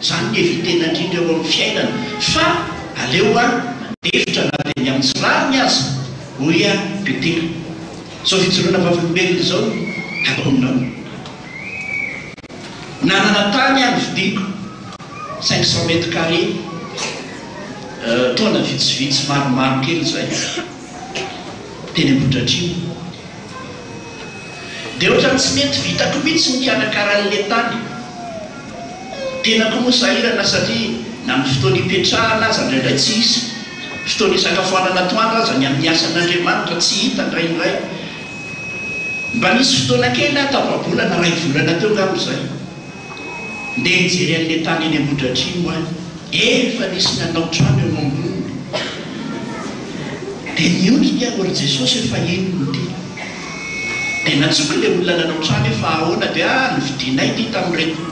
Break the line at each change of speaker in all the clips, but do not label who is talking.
Izany ny evitena indrindra eo amin'ny fiainana fa aleo a mandefitra na dia ny amin'ny tsirariny azy hoy a petera zao fijoroana vavolombelona zao ataonao nanana tany any vidiko 500 mètres carré taona vitsivitsy maromaro kely zay teny Ambohidratrimo dia ohatrany tsy mety vitako mihitsy ny kianakaran'le tany tena koa moa sahirana satria na amin'ny fotoana ipetrahana aza indraindray tsy isy fotoana isakafoanana atoandro aza ny amin'ny asan'Andriamanitra tsy hita indraindray mba nisy fotoana kely tapabolana ray volana teo ngamo zay ndeha nijery an'le tany eny Ambohidratrimo a efa nisy nanao trano eo amboniny dia niondriny a ory Jesosy efa enony ty dia natsoky le olona nanao trano efa ahoana dia nividinay ty tamin'irety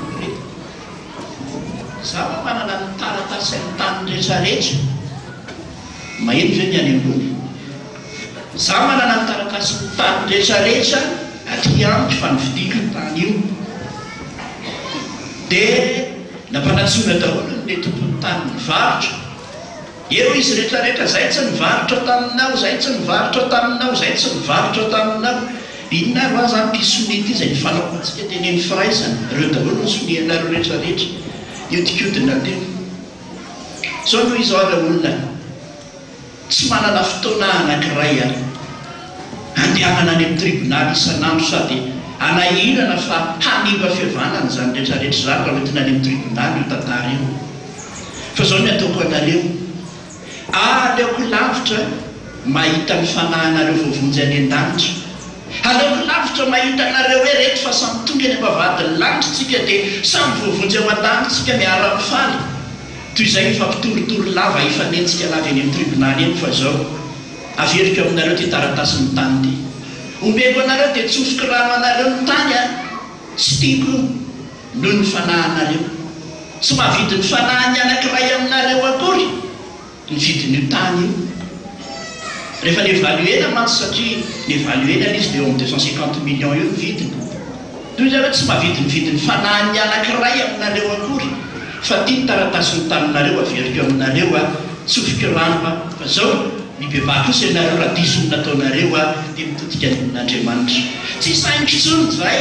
zaho manana ny taratasy ny tany rehetrarehetra maheno ve ny any ambony zaho manana ny taratasy ny tany rehetrarehetra aty amiko fa nividiko ny tany io dia nampanatsoina daholo le tompony tany nivarotra eo izy rehetrarehetra zay tsy nivarotra taminao zay tsy nivarotra taminao zay tsy nivarotra taminao inona ro aza mpisony ty zay nifanaoantsika teneny firaisana ireo daholo ny sonianareo rehetrarehetra iodikodina teo zao noho izao ala olona tsy manana fotoana anankiray ary andehanana any amin'ny tribonaly isanandro sady anahirana fa hanimba fihavanana zany rehetrarehetra zany raha oentina any amin'ny tribonaly io tantara io fa zao ny ataoko anareo aleoko lavitra mahita ny fanahinareo voavonjy any an-danitra aleoko lavitra mahita anareo hoe rehetra fa samy tonga any ambavadiny lanitra dia samy voavonjy ao an-danitsika miara-mifaly toy izay mifampitoritoro lava ifanentsika lava eny amin'ny tribonaly eny fa zao averiko aminareo ty taratasy ny tany ty ombeko anareo dia tsofoko rano anareo ny tany a tsy tiako noho ny fanahinareo tsy mahavidy ny fanahiny anankiray aminareo akory ny vidin'io tany io rehefa nievaluena mantsy satria nievaluena izy dia eo amin'ny 250 millions eo ny vidiny toy zareo tsy mahavidy ny vidiny fanahiny anankiray aminareo akory fa tia ny taratasy ny taninareo averiko aminareo a tsofoko rano fa zao mibebaka osa ianareo raha diso ny nataonareo a dia mitodika n'Andriamanitra tsy saingotsony zay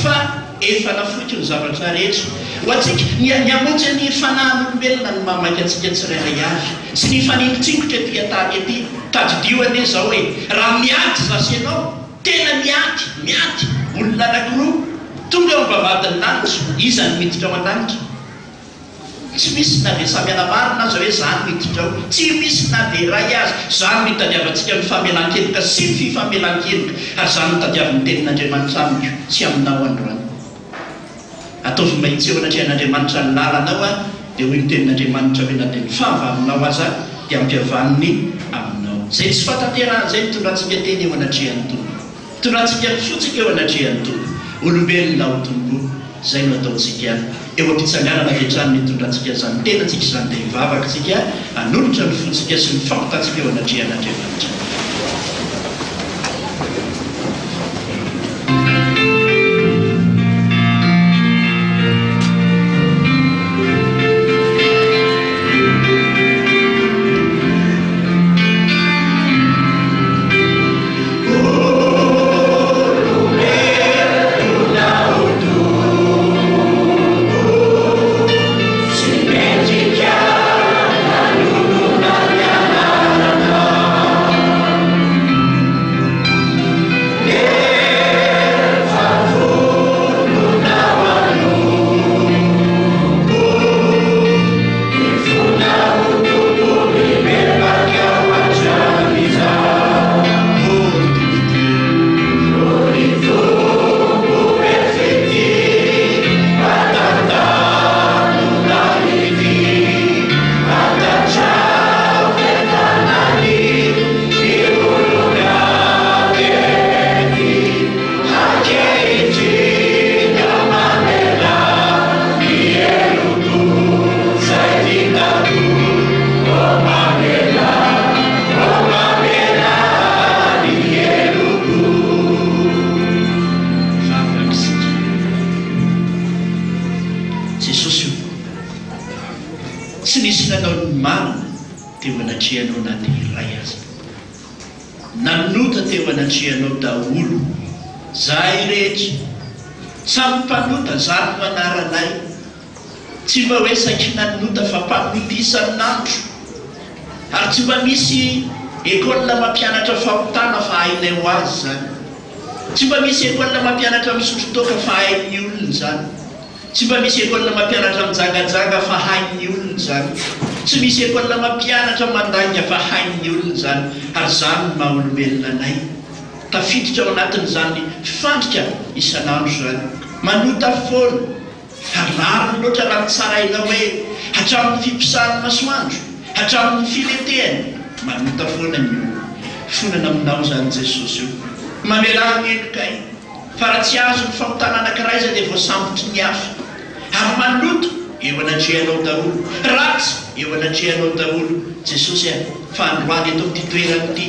fa efa nafoiky ny zavatra rehetra ho atsika ny amonjy ny fanahin'olombelona ny mamaky atsika tsirairay azy sy ny faningotsingotra ty atany aty tadidio ane zao hoe raha miaty zasy ianao tena miaty olona anankiroa tonga eo ambavadiny lanitra izany miditra ao an-danitra tsy misy na dia samy anamarina azy hoe zany miditra ao tsy misy na dia ray azy zany mitadiavantsika ny famelan-keloka sy ny fifamelan-keloka ary zany mitadiavin'ny tenin'Andriamanitra amiko tsy aminao androany ataovy mahitsy eo anatrehan'Andriamanitra ny lalanao a dia hoy ny tenin'Andriamanitra hoe na dia ny fahavalinao aza dia ampihavaniny aminao zay tsy fatanteran'izay mitondrantsika teny eo anatrehan'ny tompo mitondrantsika fotsika eo anatrehan'ny tompo olombelona ho tompo zay no ataontsika eo am-pitsanganana rehetrany mitondrantsika zany tenantsika izany dia hivavakantsika hanolotra ny fotsika sy ny fampitantsika eo anatrehan'Andriamanitra tsy nisy nanao ny marina teo anatrehanao na dia iray azy. Nanota teo anatrehanao daholo zahay rehetra, samy mpanota zany manaranay, tsy mba hoe saiky nanota fa mpanota isan'andro, ary tsy mba misy école mampianatra fahotana fa hainay ho azy zany, tsy mba misy école mampianatra misotro toka fa hain'ny olona zany, tsy mba misy école mampianatra mijangajanga fa hain'ny olona zany, tsy misy école mampianatra mandanga fa hain'ny olona zany. Ary zany maha-olombelona anay tafiditra ao anatin'izany fandrika isan'andro zany, manota foana. Ary rariny loatra raha tsara ina hoe hatramin'ny fimpisahan'ny masoandro, hatramin'ny filetehany, manota foana ny olona. Fonana aminao zany Jesosy io, mamelany elokay fa raha tsy azo ny fahotana anankiray zay dia voasambotry ny hafa, ary maloto eo anatrehanao daholo, ratsy eo anatrehanao daholo. Jesosy fa androany eto amin'ity toerana ity,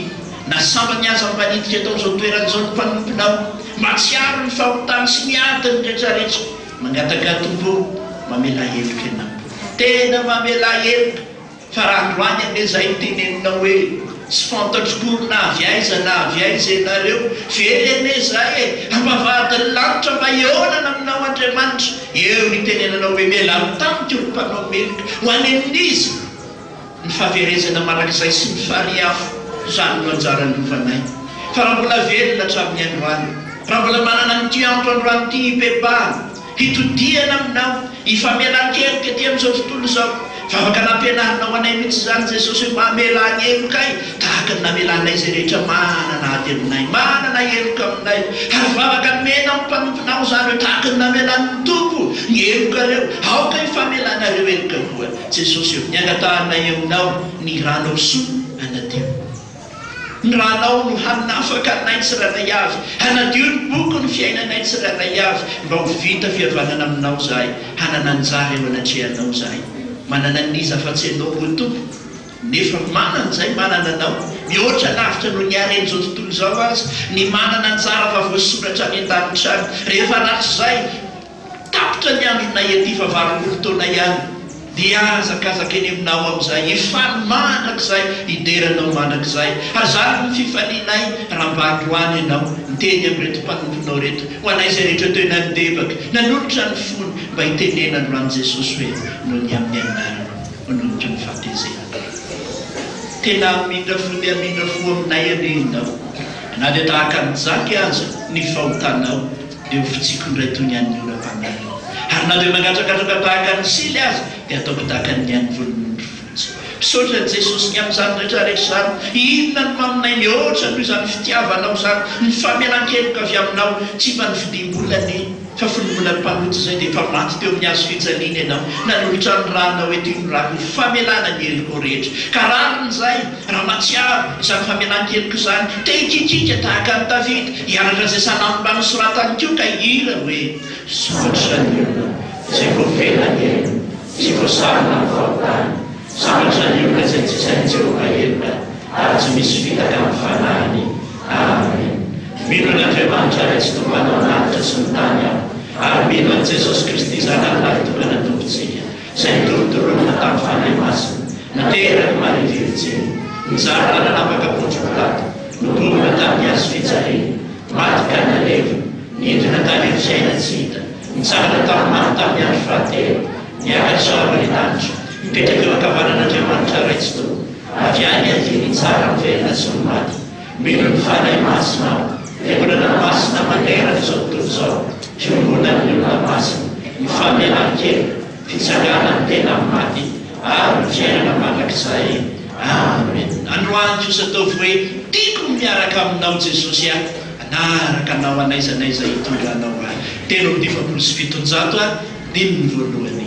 nasamba ny aza mpaniditra eto amin'izao toeran'izao ny mpanomponao, mba tsy aro ny fahotana sy ny adiny rehetrarehetra, mangatakatombo mamela heloka ianao, tena mamela heloka. Fa raha androany ane zay teneninao hoe tsy fantatrokoro na avy aiza ianareo, very ane zay ampavadiny lanitra mba eonana aminao Andriamanitra, eo ny tenenanao hoe mela mitamika olo mpanao meloka ho any amin'izy ny fahaverezana marak'izay sy ny fariafo. Zany no anjaranovanay. Fa raha mbola velona hatramin'ny androany, raha mbola manana nyty andro androany ty hibebahana, hitodiana aminao, hifamelan-keloka ty amin'izao tontolo izao, fa afaka nampianarinao anay mihitsy zany Jesosy hoe mamelany heloka ay, tahaka ny namelanay zay rehetra manana ady aminay, manana heloka aminay. Ary vavaka mena mpanomponao zany hoe tahaka ny namelan'ny tompo ny heloka reo, aoka hifamelanareo heloka koa. Jesosy eo ny angatahanay aminao, ny ranao soa anateo, ny ranao no hanafaka anay tsirairay avy, hanadio ny boky ny fiainanay tsirairay avy, mba ho vita fihavanana aminao zahay, hanananjara eo anatrehanao zahay. Manana niza fa tsy anao ho tompo, nefa manana zay manana anao, mihoatra lavitra no niaren'izao tontolo izao azy, ny manana anjara fa voasoratra any an-danitra any. Rehefa ratsy zay tapitra ny androna ety fa valopolo taona ihany, dia azakazaka eny aminao amin'izay, hifaly mandrak'izay, hideranao mandrak'izay. Ary zany ny fifaninay raha mba androany ianao miteny amin'reto mpanomponao reto, ho anay zay rehetra teo nanidebaka nanolotra ny fony, mba hitenena androany Jesosy hoe noho ny amin'ny anarana manolotra ny fahatezena. Tena amindra fo dia amindra fo aminay aninao, na dia tahaka nijaky aza ny fahotanao dia ho fitsikondray toy ny an'ny oram-panarina. Ary na dia mangatrakatraka tahaka ny sily azy dia ataoko tahaka ny an'ny volon'ondro fotsy. Misaotra ny Jesosy ny amin'izany rehetrarehetra zany, inona no maminay mihoatra noho izany fitiavanao zany, ny famelan-keloka avy aminao, tsy mba ny fidim-bolany fa folombolany mpanoty zay dia efa maty teo amin'ny azo fijaliana ianao, nanolotra ny ranao ety ny raha ny famelana ny heloko rehetra. Ka rarin'izay raha matsiaro izany famelan-keloko zany, te hikitrika tahaka ny Davida, hianatra zay sanamby nosoratany keo ka hira hoe sokatra ny olona zay voavelany elo, tsy voasarona ny fahotana, sambatra ny olona zay tsy saintsika heloka, ary tsy misy fitaka amin'ny fanahiny. Amen. Mino an'Andriamanitra ray tsy tompanao lanitra sy ny tany aho, ary mino an' Jesosy Kristy zanahary tokana tompontsika, zay nitorotorona tamin'ny fanahy masina, naterany Maria Virjiny, nijara nanapaka Pôntsio Pilato, nobomana tamin'ny azo fijaliana, maty ka naleva, nindrina tany amin'ny fiaina tsy hita, nitsara tamin'ny mamy tamin'ny andro fahatelo, niakatra ny lanitra, mipetraka eo ankavanan'Andriamanitra ray tsy tompo, avy any adiny tsara mivelona sy ny maty. Mino ny fanahy masina aho, fiangonana masina manerana izao tontolo izao, fiangonana ny olona masina, ny famelan-keloka, fitsangana ny tena amin'ny maty, ary ny fiainana mandrak'izay. Amen. Androany kosa ataovy hoe tiako miaraka aminao Jesosy aho, anaraka anao anaiza hitondranao ahy. Telo amby 700 a dimy ny voalohany.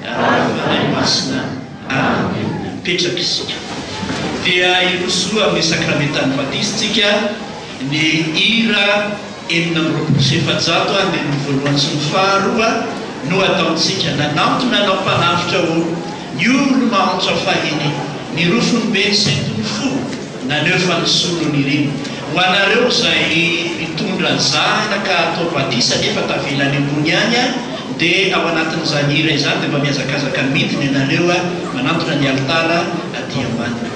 ary fanahy masina. Amen. Petraka isika dia irosoa amin'ny sakramentan'ny batistsika ny ira 720 dia ny voalohany sy ny faharoa no ataontsika nanantona nanao mpanavitra ho ny olo mahantra fahiny ny rofony be ny sentony fo naneo fa ny solony ireny ho anareo izay mitondra zana ka atao batisa nefa tavilany ambony any dia ao anatin'izany ira izany dia mba miazakazaka midiny ianareo manantona ny altara aty ambany.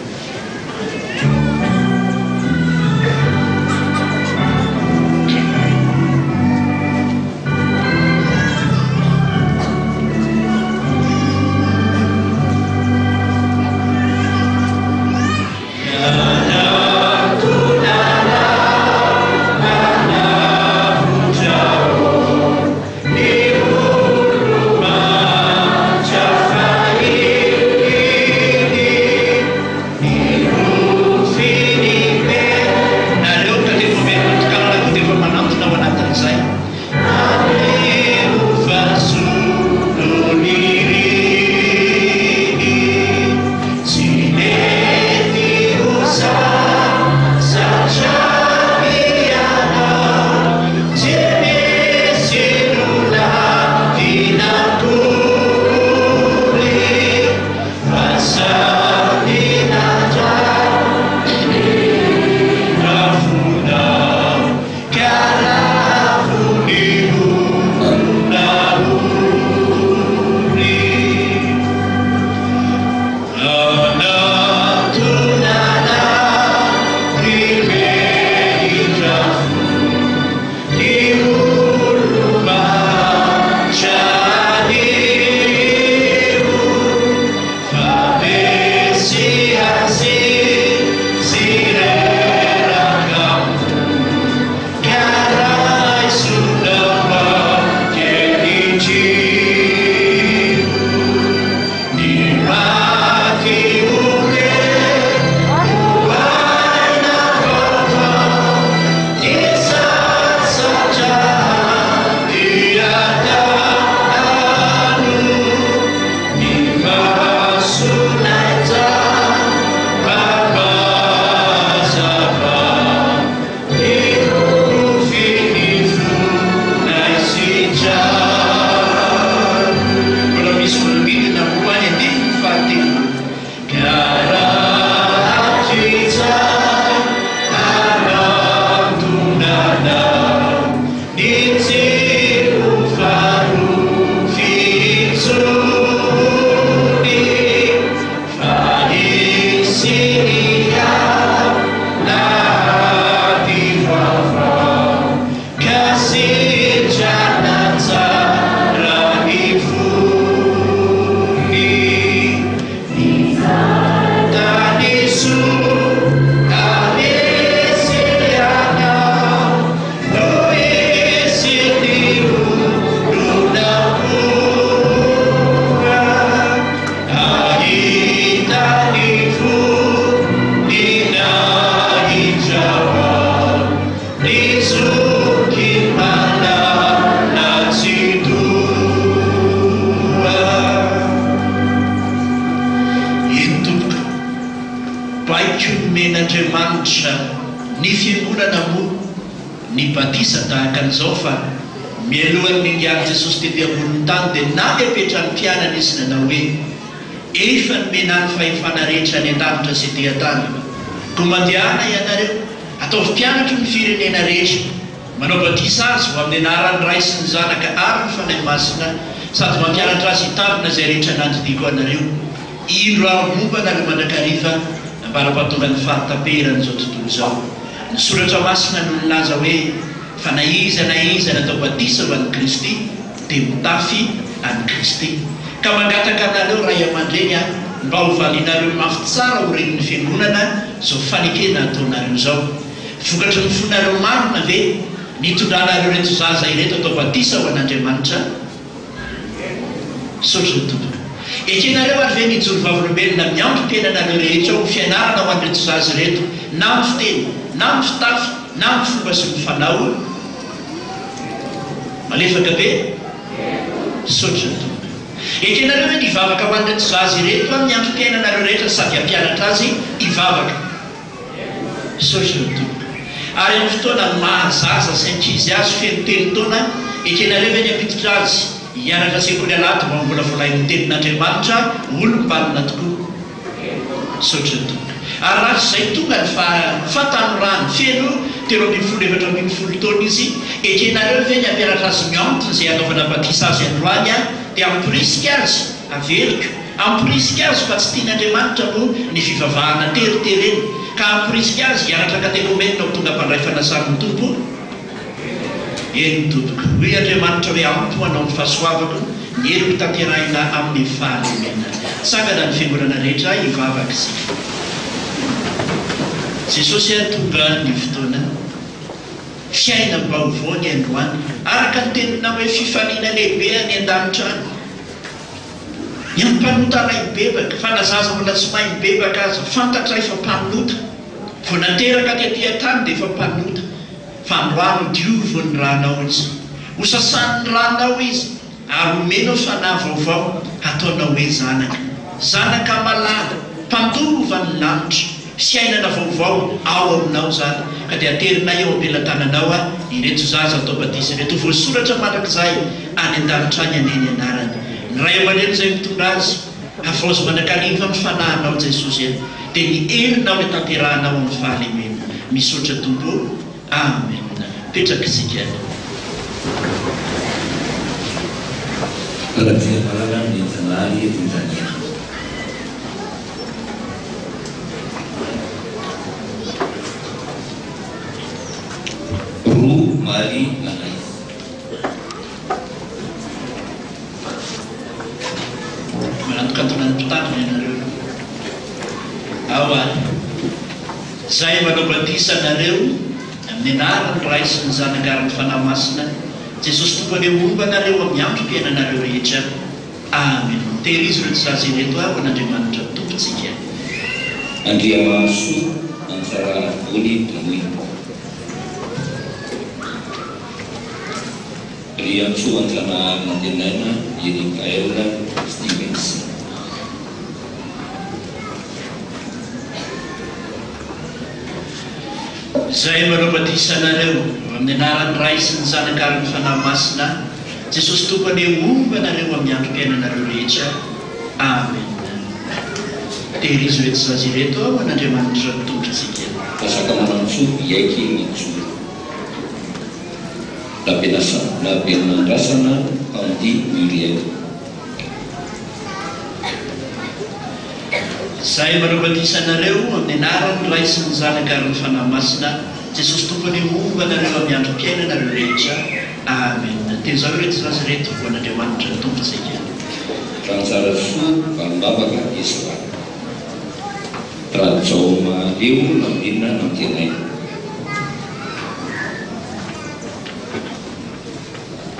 men'Andriamanitra ny fiangonana moa ny batisa tahaka an'izao fa mialohan'ny ningiany Jesosy tety ambonin'ny tany dia na hipetra ny mpianana izy nanao hoe efa nomena ny fahefana rehetra ny an-danitra sy ety an-tany ko mandehana ianareo ataovy mpianatra ny firenena rehetra manao batisa azy ho amin'ny anaran'ny Ray sy ny Zanaka ary ny fanahy masina sady mampianatra azy hitavina izay rehetra nandidiko anareo ino raha momba na mandrakariva mba-pahatonga ny fahataperana izao tontolo izao ny soratra masina no nilaza hoe fa na iza natao batisa ho an'i Kristy dia mitafy an'i Kristy ka mangataka anareo ray aman-dreny mba ho valinareo mafy tsara ho renin'ny fiangonana izao fanekena ataonareo izao vokatry ny fonareo marina ve nitondranareo reto zaza ireto atao batisa ho an'Andriamanitra sotro ny tompoko ekenareo ary ve mijoro vavolombelona miandro tenanareo rehetra ho fianarana ho an'reto zaza reto na ny fiteny na ny fitafy na ny fomba sy ny fanao malefaka be sotro ny tompoko
ekenareo hoe nivavaka ho an'ny zazy reto amin'ny androm-piainanareo rehetra sady ampianatra azy hivavaka sotratoka ary amin'ny fotoana mahazaza sy ankizy azy fenotelo taona ekenareo hoe ny ampiditra azy hianatra sekoly alaty mba mbola volay mitenin'Andriamanitra olom-balina tokoa sotratoka ary raha izay tonga ny fatanorany feno telo ambin'ny folo efatra ambin'ny folo taona izy ekenareo ve ny ampianatra azy miantona izay anaovana batisa azy androany a dia ampirisika azy averika ampirisika azy fa tsy tian'Andriamanitra moa ny fivavahana teritereny ka ampirisika azy hianatra katekomenina ho tonga mpandray fanasan'ny tompo eny tompoko hoe Andriamanitra hoe ampy manao ny fahasoavako ny heriko tanterahina amin'ny fahalemena sangana ny fiangonana rehetra hivavaka sy Jesosy tonga ny fotoana fiaina vaovao ny androany araka ny tenina hoe fifaliana lehibe any an-danitra any ny ampanotana hibebaka fa nazaza mbola tsy mahay mibebaka azy fantatra efa mpanota vo nateraka tetỳ tany dia efa mpanota fa androany diovo ny ranao izy ho sasan'ny ranao izy ary omena fanahy vaovao ataonao hoe zanaka malala mpandova ny lanitra fiainana vaovao ao aminao zany ka dia aterina eo ampelantananao a ireto zaza atao batisa ireto voasoratra mandrakizay any an-danitra any aneny anarany ny ray aman'eny izay mitondra azy avaozy mandrakariva amin'ny fanahinao Jesosy any dia ny elinao le tanterahanao amin'ny fahalemena misaotra tompo amen petraka isika
Kalakzia di Tanari Tanzania. Ru Mari Anais.
Menentukan tunan petani nareu. Awal. Saya menobati nareu. Meninaran rais zanagaran fanamasna. Jesus tu pada umba nareu amnyam piana nareu rehetra. Amen. Teris rutsazi reto apa Andriamanitra tompitsika.
Andriamaso antara uli temui. Riamsu antara Mandenana jadi Kaela Stevens.
Saya menobati nareu meninaran rais zanagaran fanamasna. Jesus tu pada umba nareu amnyam piana nareu rehetra. Amen. Teris rutsazi reto apa Andriamanitra tompitsika.
Pasakamanansu yaki mitsu. La penandrasana anti Uriel.
Saya menobati nareu meninaran rais zanagaran fanamasna. Jesus tu pada umba nareu amnyam piana nareu rehetra. Amen. Tezao rutsazi reto apa Andriamanitra tompitsika.
Transarasu pambabaka Isra. Trajoma eu lambina nantinai.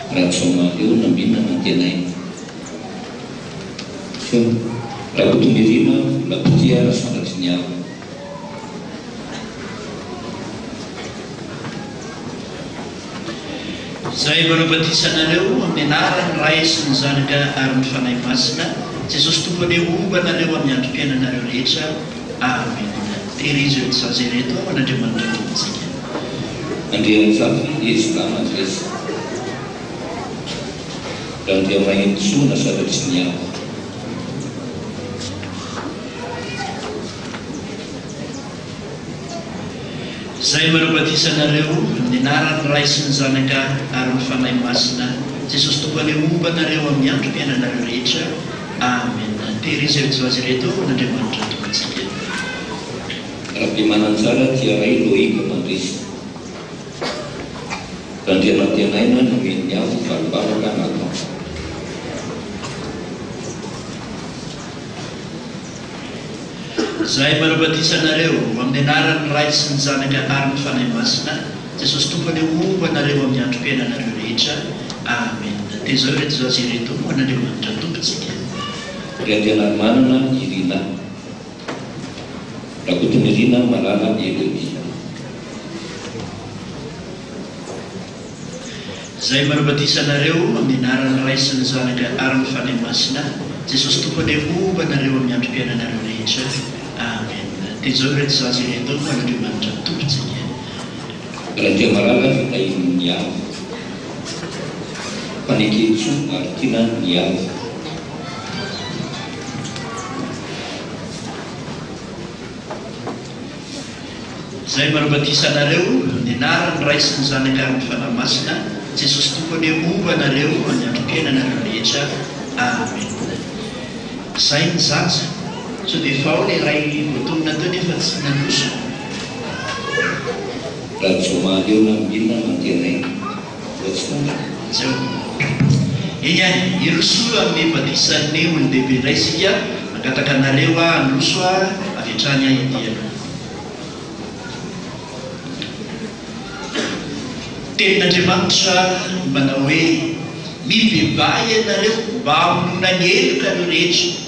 Trajoma eu lambina nantinai. So, lagu tumbirima lagu tiara sangat senyap.
Saya menobati nareu meninaran rais zanagaran fanamasna. Jesus tu pada umba nareu amnyam piana nareu rehetra. Amen. Teris rutsazi reto apa Andriamanitra tompitsika.
Andriamanitra Yesus selamat Yesus. Dan dia main sunah sangat senyap.
Saya menobati nareu meninaran rais zanagaran fanamasna. Jesus tu pada umba nareu amnyam piana nareu rehetra. Amen. Teris rutsazi reto apa Andriamanitra tompitsika.
Rapi Manansara tiarai loi kemandris. Dan dia nantianaina naminya balbalakan atau.
Saya menobati nareu meninaran rais zanagaran fanamasna. Jesus tu pada umba nareu amnyam piana nareu rehetra. Amen. Tezao rutsazi reto apa Andriamanitra tompitsika.
Kerajaan mana Irina. Lagu Irina malala Elodi.
Zay marobatisana amin'ny anaran'ny Ray sy ny Zanaka ary ny Fanahy Masina, Jesosy tompony omba nareo amin'ny androm-piainanareo rehetra. Amen. Dia izao reto zaza ireto manandriamanitra tompontsika.
Raha dia marala fitahin'ny niavo, faneketso ary tiana niavo.
Zay marobatisana amin'ny anaran'ny Ray sy ny Zanaka ary ny Fanahy Masina, Jesosy tompony omba nareo amin'ny androm-piainanareo rehetra. Amen. Zay ny zaza, so dia fao ilay ray voatonona teo nefa tsy nanoso.
Raha jomady eo na milina mantenainy, voatsonga.
Zao. Iny any, iroso amin'ny batisan'ny olon-dehibe iray sika, mangataka anareo anoso avy hatrany ahidiana. Tenin'Andriamanitra manao hoe mibebay ianareo mba hamonoana ny heloka ireo rehetra,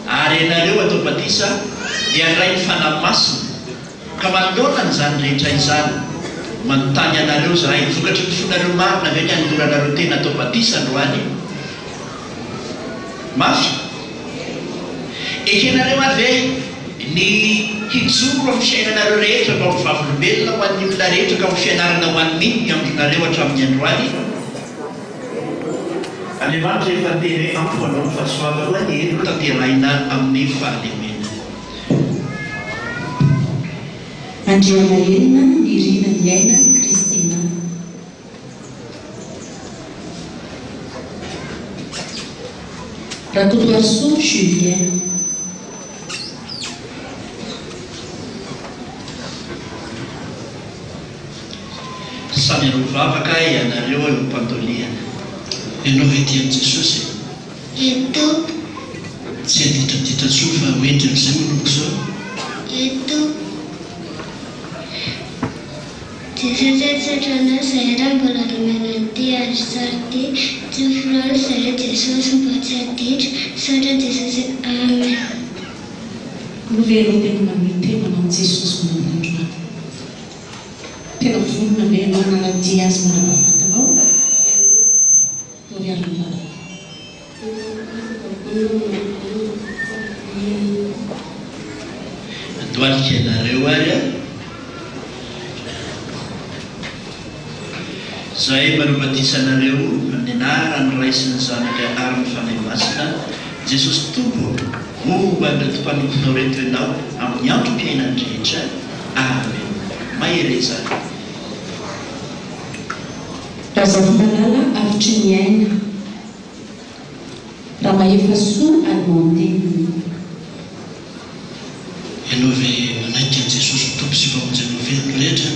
ary ianareo atao batisa dia handray ny fanahy masina, ka manoloana n'izany rehetra izany manontany anareo zahay vokatry ny fonareo marina ve ny anoranareo tena atao batisa androany. Mafy ekenareo ave ny hijoro amin'ny fiainanareo rehetra mba ho vavolombelona ho an'ny olona rehetra ka ho fianarana ho an'ny ambonareo hatramin'ny androany. Andriamanitra efa teny ampoanao ny fahasoavana ny helo tanteraina amin'ny fahalemena.
Andriana Elina Irina Liaina Kristina. Ratotoasoa Julien.
Samy arovavaka ianareo eo am-pantoliana. Ianao ve tia Jesosy?
Eto.
Tsy aditraditra tsofa hoentrany izay manomboka izao?
Eto. Jesosy tsotrana izay raha mbola lomena ity ary sary ity, tsofirano izay Jesosy mbo tsy aditra, saotra Jesosy. Amen.
Lovelo tena mamitena amin'ny Jesosy manandro. Tena vonona ve ianao nanadia azy mananavantanao? Toriarana.
Andohalika ianareo ary a. Zay marobatisana amin'ny anaran'ny Ray sy ny Zanaka ary ny Fanahy Masina, Jesosy Tompo omba ny mpanomponao reto ianao amin'ny androm-piainany rehetra. Amen. Mahereza.
Razavamalala avitry ny aina, raha mahefa soa almondeny.
Ianao ve manaiky an' Jesosy Tompo sy famonjy anao velona rehetra?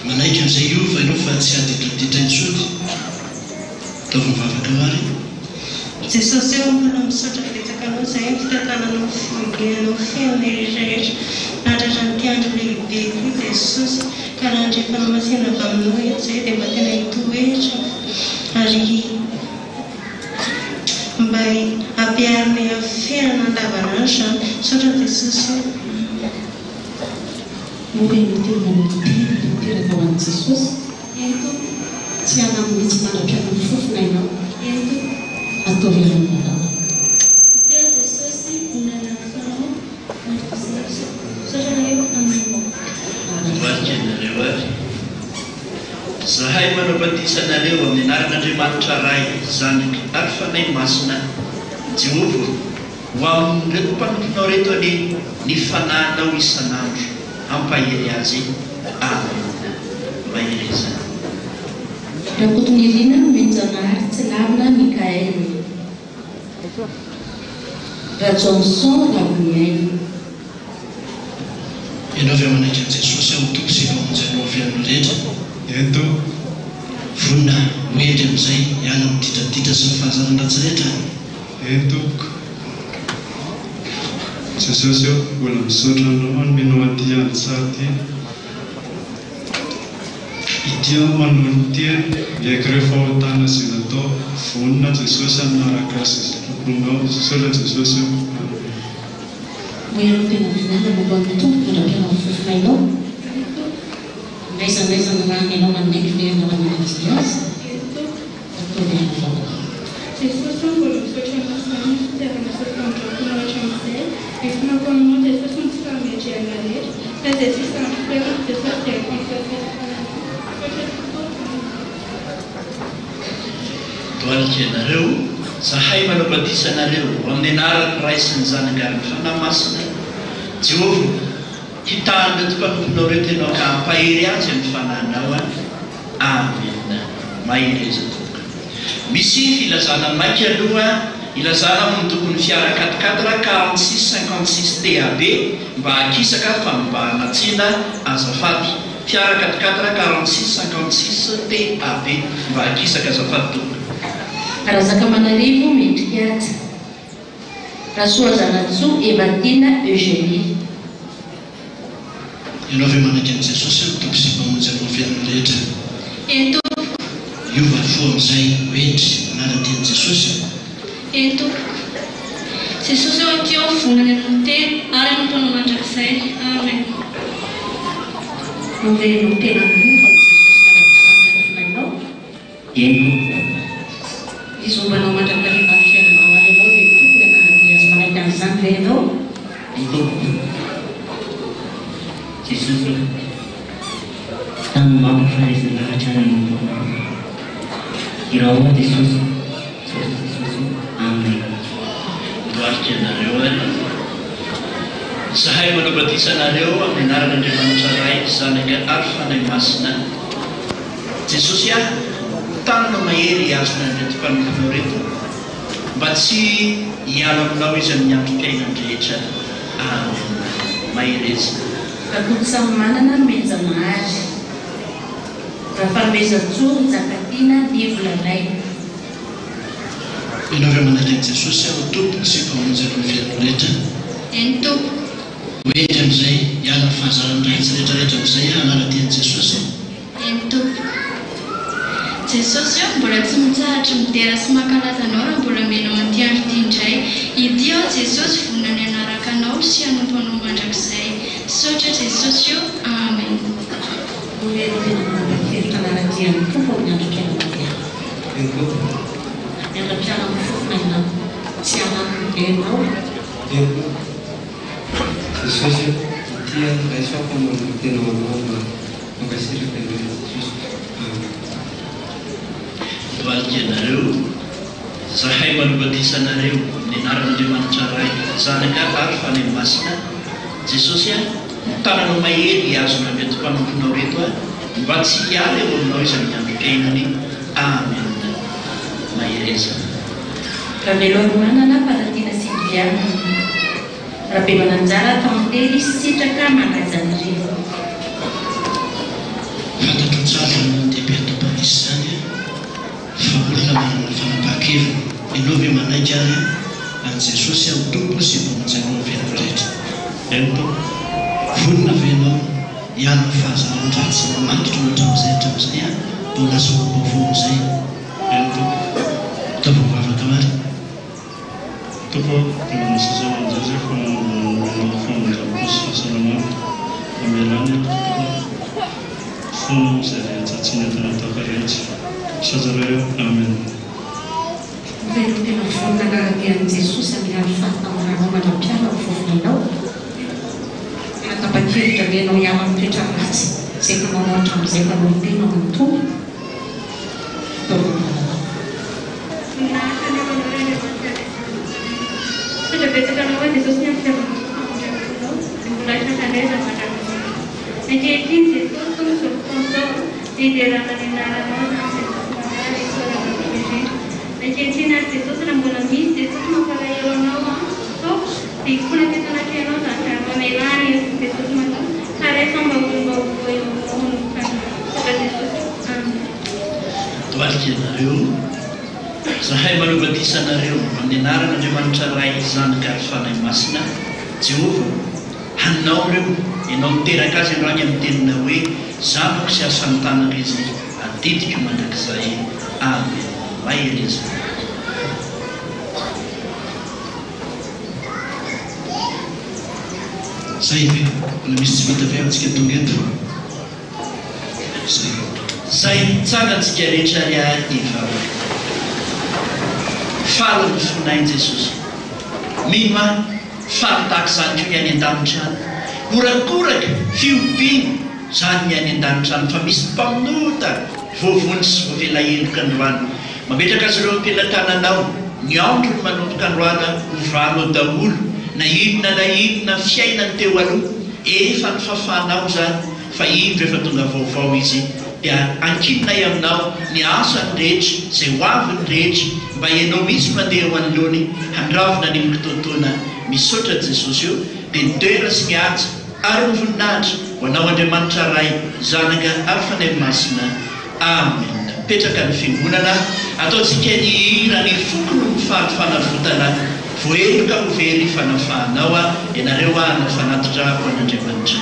Manaiky amin'izay iova ianao fa tsy aditraditra intsony. Ataovy mivavaka ao ary.
Jesosy eo mbola misaotra betsaka anao izay fitantananao fivogenanao fiainana rehetrarehetra. Nahatratra ny andro lehibe ity Jesosy, ka raha andrefa masina avy aminao eto izay dia mba tena hitoetra ary mba hampiariny fiainana andavanandro izany. Saotra Jesosy.
Mopeny tena teraka ho an'i Jesosy.
Eto.
Tsy hanamitsy manam-piainany fofona ianao.
Eto.
Ataovy ianao.
Teo Jesosy nananafanao saotra eo amin'ny
Andohalika ianareo ary. Zahay manabatisana amin'ny anaran'Andriamanitra Ray, Zanaka ary Fanahy Masina, Jehova ho amin'ireo mpanomponao reto ny fanahinao isan'andro, ampahery azy. Amen. Mahereza.
Rakotony Irina Menjanary tsy lavina Mikael. Rajonson Raviniaina.
Ianao ve manaiky an' Jesosy ao Tompo sy famonjy anao fiainana rehetra?
Eto.
Vonina hoendry amin'izay hiala amin'ny ditraditra sy ny fahazarana ratsy rehetra.
Eto. Jesosy eo mbola misaotra androany minao aty any tsara ty. Ity aho manao ny teny miaiky ireo fahotana izay natao. Vonina Jesosy aminaraka azy tomponao. Saotra Jesosy eo.
Mo ianao tena vinana momba ny tompo mandra-piainao fofona ianao. Raisang-raisang na kailangan na kailangan ng Diyos. Ito din ang Lord.
Jesus não foi sua chamação, deve nos encontrar com a chamação, e não como Jesus não se faz de agradar, mas esses são os problemas de sua técnica.
Toalkenareo, zahay manobatisanareo amin'ny anaran'ny Ray sy ny Zanakary fanahy-masina. Jehovah, hitahana ny mpampianao ireo tenao ka hampahery azy amin'ny fanahinao any. Amen. Mahery izy toka. Misy filazana mainky aloha, ilazana amin'ny tokony fiara 4x4 46 TAB mba hakisaka famibahana tsina azafady. Fiara 4x4 46 TAB mba hakisaka azafady toka.
Razakamanarivo mendrika aty. Rasoazanatsoa Evatina Eugénie.
Ianao avy manaiky an'i Jesosy ny tompo sy mpamonjy amin'ny fiainana rehetra. Iova fo amin'izay hoendry manara-tian'i Jesosy.
Jesus é o que eu fui na monte, ara não pode mais dizer. Amém.
Não veio não ter nada como Jesus na não. Isso vai não matar para nós que não vai não ver tudo na dias mas não sabe não.
Jesus tang mau faz na cara não. Irawa Jesus. Amen.
Toalkenareo zahay manobatisanareo amin'ny anaran'Andriamanitra Ray Zanakary fanahy masina. Jesosy tanana mahery azona reto mpanomponao reto mba tsy hiala aminao izy amin'ny androm-piainany rehetra. Amen. Mahery izy.
Raha samy manana meza mahazy. Raha famezan-tsoro Zakatina Divolalay.
Ianao avy manaiky an'i Jesosy ao tompony sy mpamonjy amin'ny fiainana rehetra. Hoendry amin'izay hiala ny fahazarany raitsy rehetrarehetra amin'izay hanara-tian'i Jesosy.
Jesus mbola tsy mitsahatra mitera sy mankalaza anao raha mbola menao an'ity andro ity indray. Idy ao Jesus vonany anaraka anao sy hanompo anao mandrakizay. Saotra Jesus io. Amen.
Tanaratian'ny tompo amin'ny andro-piainana dia. Ny andro-piainana fofona tsy hanampy enao.
Jesosy dia raisako tena mamba makasiraka ilay Jesosy.
Toalkenareo zahay manobatisanareo amin'ny anaran'Andriamanitra Ray Zanakary fanahy masina. Jesosy tananao mahery azona avy eto mpanomponao reto mba tsy hiala eo aminao izy amin'ny androm-piainany. Amen. Mahery izy.
Raha velohan'ny manana Paratina Silviana. Raha be mananjara tantely sitraka manajanyrevo.
Fantatro tsara ny dehibe atao Patisy zany fa olona manana fanapahan-keviny. Ianao ve manaiky ary an'i Jesosy ao tompo sy mpamonjy amin'ny fiainana rehetra. Vonona ve ianao hiala ny fahazarany ratsy mantitra ohatran'izay hatramin'izay mbo lasa vaovao amin'izay. Ataovao vavaka mary.
Tompo dia manisizao an'izay fa manao famonjam-po sy fahasalamana amelany fona izay rehetra tsy nentina atao rehetra. Sazareo. Amen.
Velo tena vonona anaratian'i Jesosy amin'ny andro fahataonanao manam-piara ny fofonanao. Tapa-kevitra ve ianao hiala amin'ny toetra ratsy izay kanao hatramin'izay manompena amin'ny tompo.
Jesus nie chce
zahay manobatisanareo amin'ny anaran'Andriamanitra Ray Zanakary fanahy masina. Jehovah, hanao reo ianao miteraka azy ianao any amin'ny tenina hoe zavako sy asany tanana izy adidiko mandrakizay. Amen. Mahery izy. Zay ve mbola misy tsy vita ve amintsika tonga eto. zay tsangantsika rehetra ry ivao falo ny fonain Jesosy mima falo tahaka zany koa ny any an-danitra any orakoraka fiompiana zany ny any an-danitra any fa misy mpaminota voavony sy voavela endroka androany mametraka azy ireo ampilatananao ny andro ny manomboka androana ovalo daholo na inona fiainany teo aloha efa ny fafanao zany fa indro efa tonga vaovao izy dia ankinonay aminao ny asany rehetra zay hoaviny rehetra mba ianao misy mandeha ho anoloany handravina ny mitontona misaotra Jesosy io dia nitoera sy mihaja ary ny voninahitra ho anao Andriamanitra ray zanaka ary fanay masina amen. Petraka ny fiangonana ataontsika ny hira ny fokony ny fanafotana voendoka ho very fanafahanao ianareo na fanatitra ho an'Andriamanitra.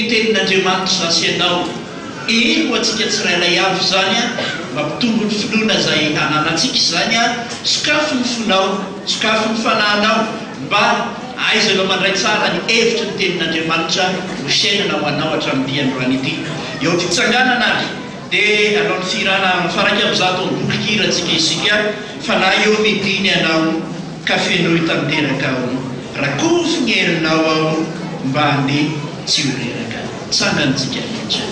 Tenin'Andriamanitra asianao elo atsika tsirailay avy zany mampitombo ny finoana zay ananantsika zany sokafo ny fonao sokafo ny fanahinao mba aizanao mandray tsara ny hevitra ny tenin'Andriamanitra ho fiainana ho anao hatramin'ity androany ity eo fitsanganana ary dia anao ny firana faraka amin'zato ny boky kiratsika isika fa na eo midiny anao kafenao hitanteraka ao rakofo ny herinao ao mba handeha tsy ho reraka tsangantsika rehetra.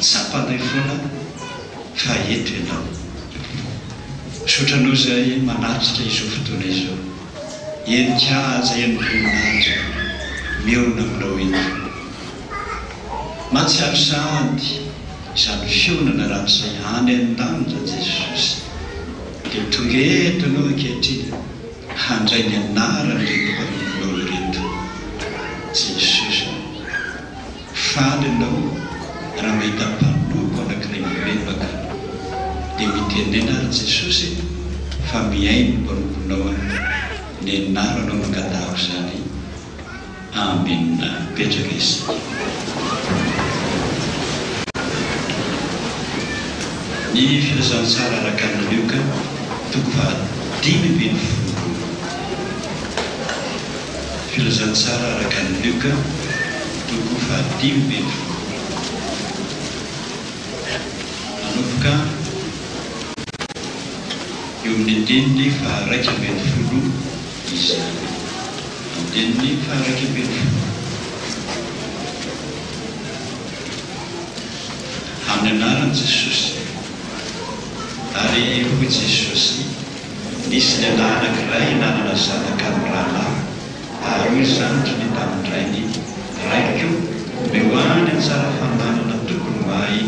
tsapana foana fa eto ianao sotranao zay manatrika izao fotoana izao enikaza enivoninandro meona aminao eny matsiaro sahady izany fionana rahatr'izay any an-danitra jesosy dia tonga eto anao ankehitriny handray ny anarany reto aminao reto jesosy faly anao raha mahita mpanoko anankiray mibebaka dia mitenena ary jesosy fa miaino mpanokonao ny anaranao mangatahako zany amena petraka izy ny filazantsara araka ny lioka toko fa 5:10 filazantsara araka ny lioka toko fa 5:10 anofoka eo amin'ny andeniny fa 1:20 izy andeniny fa 1:20 amin'ny anaran'i Jesosy ary hoy Jesosy nisy ny lahy anankiray nanana zanaka amin'ny rahalahy ary hoy zanitra ny tamin'ny rainy raiko mehoany antsara fananana tokony mahay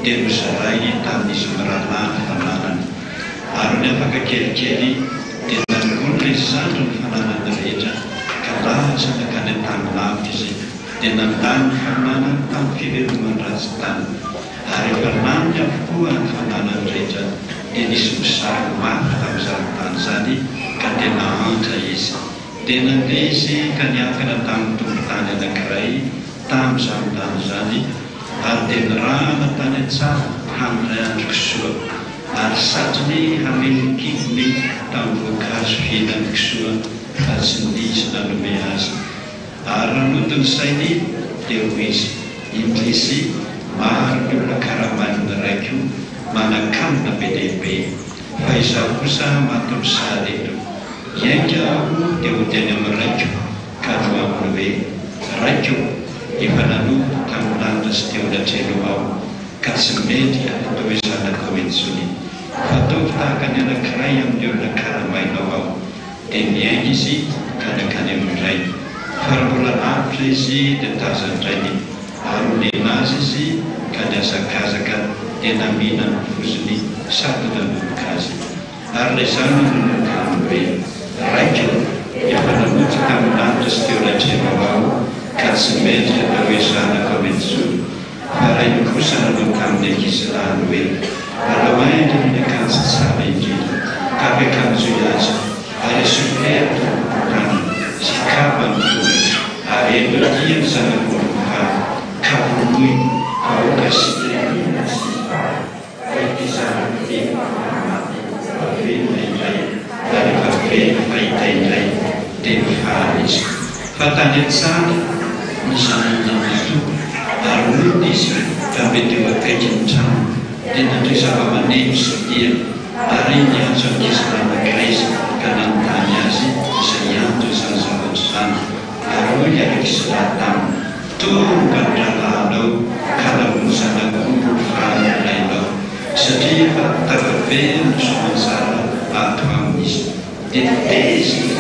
dia nozaray tamin'izy mirahalahy fananany ary ny afaka kelikely dia nanongony ilay zandro ny fananany rehetra ka lahatra nakany an-tany lavitra izy dia nandany ny fananany tamin'ny fiveloman-dratsy tany ary efa nanony avokoa ny fananany rehetra dia nisy misary mafy tamin'izany tany zany ka dia nahantra izy dia nandeha izy ka niakana tamin'ny tompon-tany anankiray tamin'izany tany zany ary dia nirahana tany an-tsara handray andro kisoa ary satriny hamelony kibony tamin'ny voankazo fihinany kisoa fa tsy nisy nanome azy ary ranotiny sainy dia ho izy indrisy maro ny olona karamanina raiko manakamina be lehibe fa izaho kosa matony sahaleto iainga aho dia ho teny amin'ny raiko ka no aminy hoe raiko efa nanompo tamin'ny lanitra sy teo latrelo ao ka tsy mety atao hoe zanako entsony fa ataovy tahaka ny anankiray amin'ny olona karamainao ao dia miainga izy ka nakany amin'indray fa raha mbola lavitra izy dia tazandrainy ary olena azy izy ka niazakazaka dia namina ny voziny sady nanomboka azy ary ilay zany nanomboka amin'ny hoe raiko efa nanompo tamin'ny lanitra sy teo latrelo ao ka tsy mety atao hoe zanako entsony fa rainy kosa nanomboka amin'ny ankizy lahy hoe alao aindry ny akanjo tsara indrindra ka miakanjoy azy ary soperitra any sakaba ny tonga ary enodia ny zanak'olona ka vonoy aoka sy tremina sy fa ity zanak'olona velona indray ary efa velona fahita indray dia mifaly izy fa tany an-tsara ny zanana matoa ary olona izy ka mety eo akaiky ny trano dia nandray zava-maneno sy dia ary niantso ankizy nanankiray izy ka nanontany azy izay antso izany zavatra izany ary hoy ankizy lahy taminy tonga ny rahalahinao ka namono zanak'olona fahanolainao satria efa tavaveny somantsara ato amin'izy dia tezy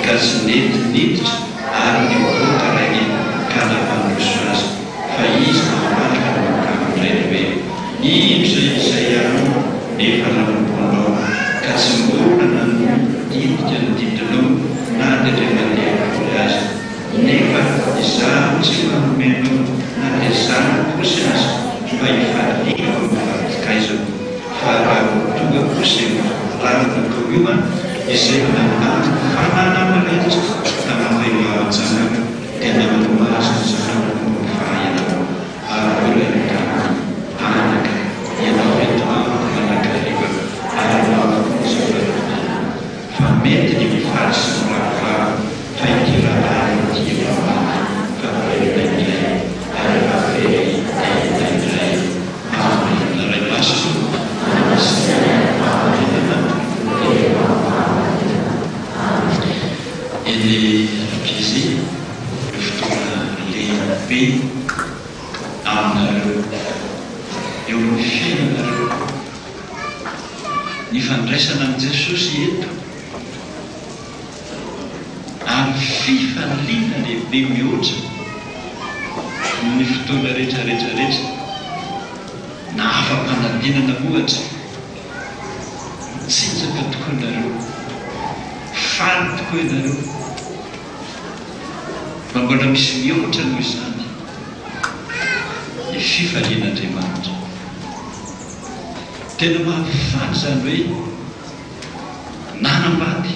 ka tsy nety niditra ary nivoaka rainy ka navandroso azy fa izy namaraka namoka amin'ireny hoe ino izay ano nefa nanomponao ka tsy mbola nanodidika ny didinao na dia re mandeha azy nefa izaho tsy manomenao na dia izaho kosa azy mba hifaliko mivadikaizako fa raha tonga kosa eo lalanatao io a izay nanany fananana rehetra tamin'ireny ao-janaka dia namanomazy ny zanako mifahainao ary olana anaka ianao entinao manakariva ary naokosa fa mety ny mifaly sy mirafa fa itirahany dia fa velona indray ary fa very dia eo amin'ny fiainanareo ny fandraisana an' Jesosy eto ary fifaliana lehibe mihoatra ny fotoana rehetrarehetrarehetra na afa-panadinana ohatra mitsinjaka tokoa ianareo faly tokoa ianareo fa mbola misy mihoatra noho izany ny fifalian'Andriamanitra tena mahafaly zany hoe nanambady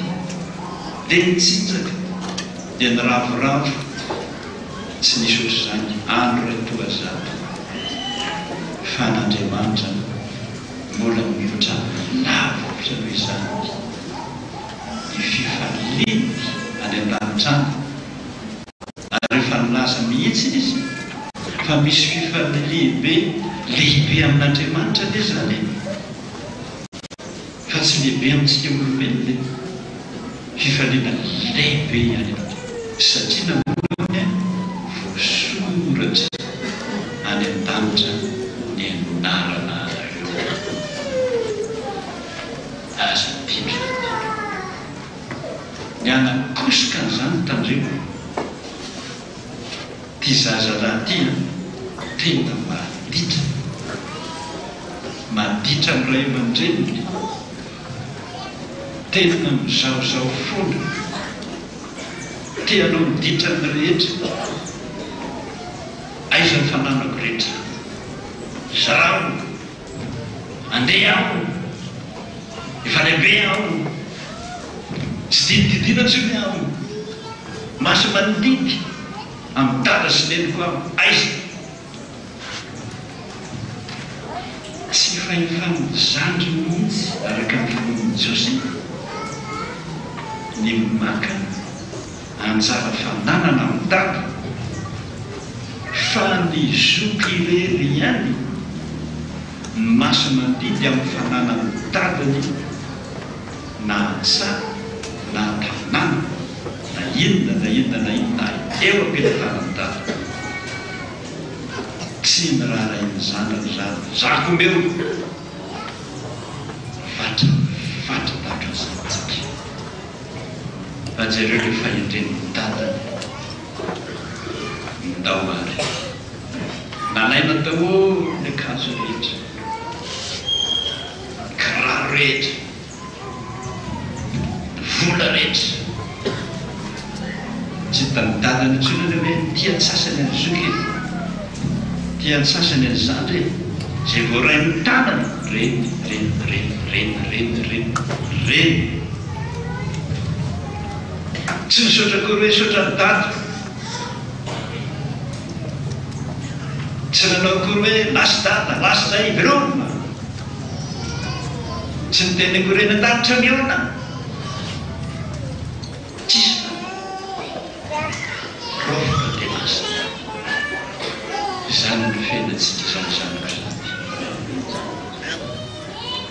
dia nitsinjaka dia niravoravo tsy nisy oatra zany andro ray toa zato fa n'Andriamanitra mbola mihoatra lavitra noho izany ny fifaliany any an-danitrany ary rehefa nilaza mihitsy izy fa misy fifalibe lehibe amin'Andriamanitra le zany fa tsy lehibe amintsika olombelona fifaliana lehibe ihany satria namoana voasoratra any an-danitra ny anarana eo aza tindra ny anakosika n'izany tandreo ty zaza raha ty tena maditra amiray aman-dreniny tena mizaozao foana teanao miditra ny rehetra aiza ny fananako rehetra zao andeha aho efa lehibe aho tsy didididina ntsony aho maso mandidy amin'ny dada sy neniko aho aiza tsy fahifanizandry mihitsy araka ny rononin' Josy ny maka anjara fananana amin'ny dada fa ny zoky irery ihany maso mandidy amin'ny fananany dadany na atsara na tanàna na inona eo am-pitantanany dada tsy miraharay ny zanany zany zako meo vatra datra zantsika fa jereo le fahendren'ny dadany ndao ary nanaina daholo ny akanjo rehetra kiraro rehetra vola rehetra tsy hitany dadany intsony hoe tia ny sasany any zoky tia ny sasany any zandry zay voaray ny tanany reny tsy misaotra kory hoe saotra ny dada tsy nanao kory hoe lasy dada lasy zay verona tsy niteny kory hoe nandanitra miona tsisy rofoka dia lasa zany no fiainatsika zany zanako zany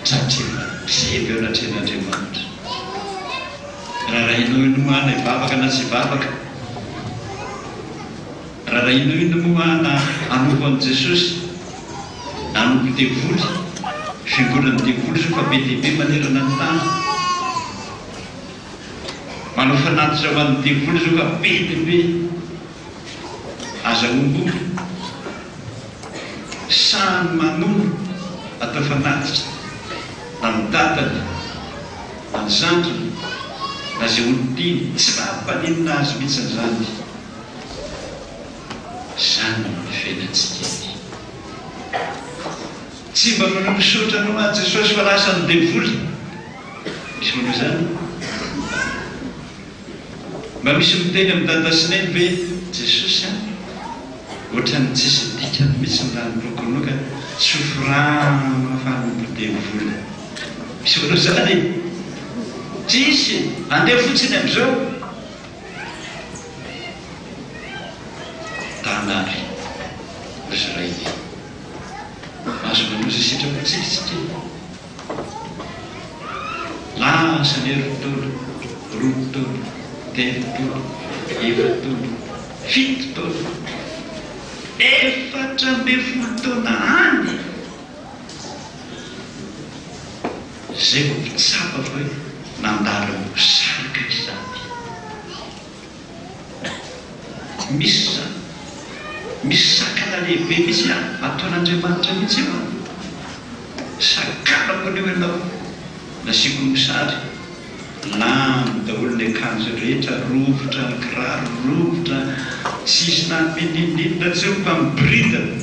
satria seby eo anatrehan'Andriamanitra raha inao inomoana hivavaka na tsy hivavaka raha inao inomoana anopo an' Jesosy na anopo devoly fiangolany devoly so fa be dehibe manerana ny tany manao fanaty zao an'ny devoly so fa be dehibe aza omboly sany manombo atao fanatitra na ny dadany na ny zandriny na zay olon-tiny tsy mampaninona azy mihitsy zany zany ny fiainatsika tsy mba manao misaotra anao a Jesosy fa lasany devoly misy manao zany mba misy miteny amin'ny dada sy neny hoe Jesosy a ohatrany tsisy dikany mihitsy raha nyrokonoka tsofirana fanombo devoly misy manao zany tsisy andeha fotsiny am'izao tanary ozy ray azo manozy sitrako tsitsika lasa ny eritolo roatolo telotolo efatolo fitotolo 7 ambin'ny folo taona any
zay vao fitsapa fa hoe nandalo sarika izany. Misy zany, misy sakana lehibe misy ataon'Andriamanitra mihitsy eo. Sakanako an'io ianao nasiako misary lamy daholo ny akanjo rehetra, rovotra ny kiraro, rovotra sisy namininina tsy mpamibridana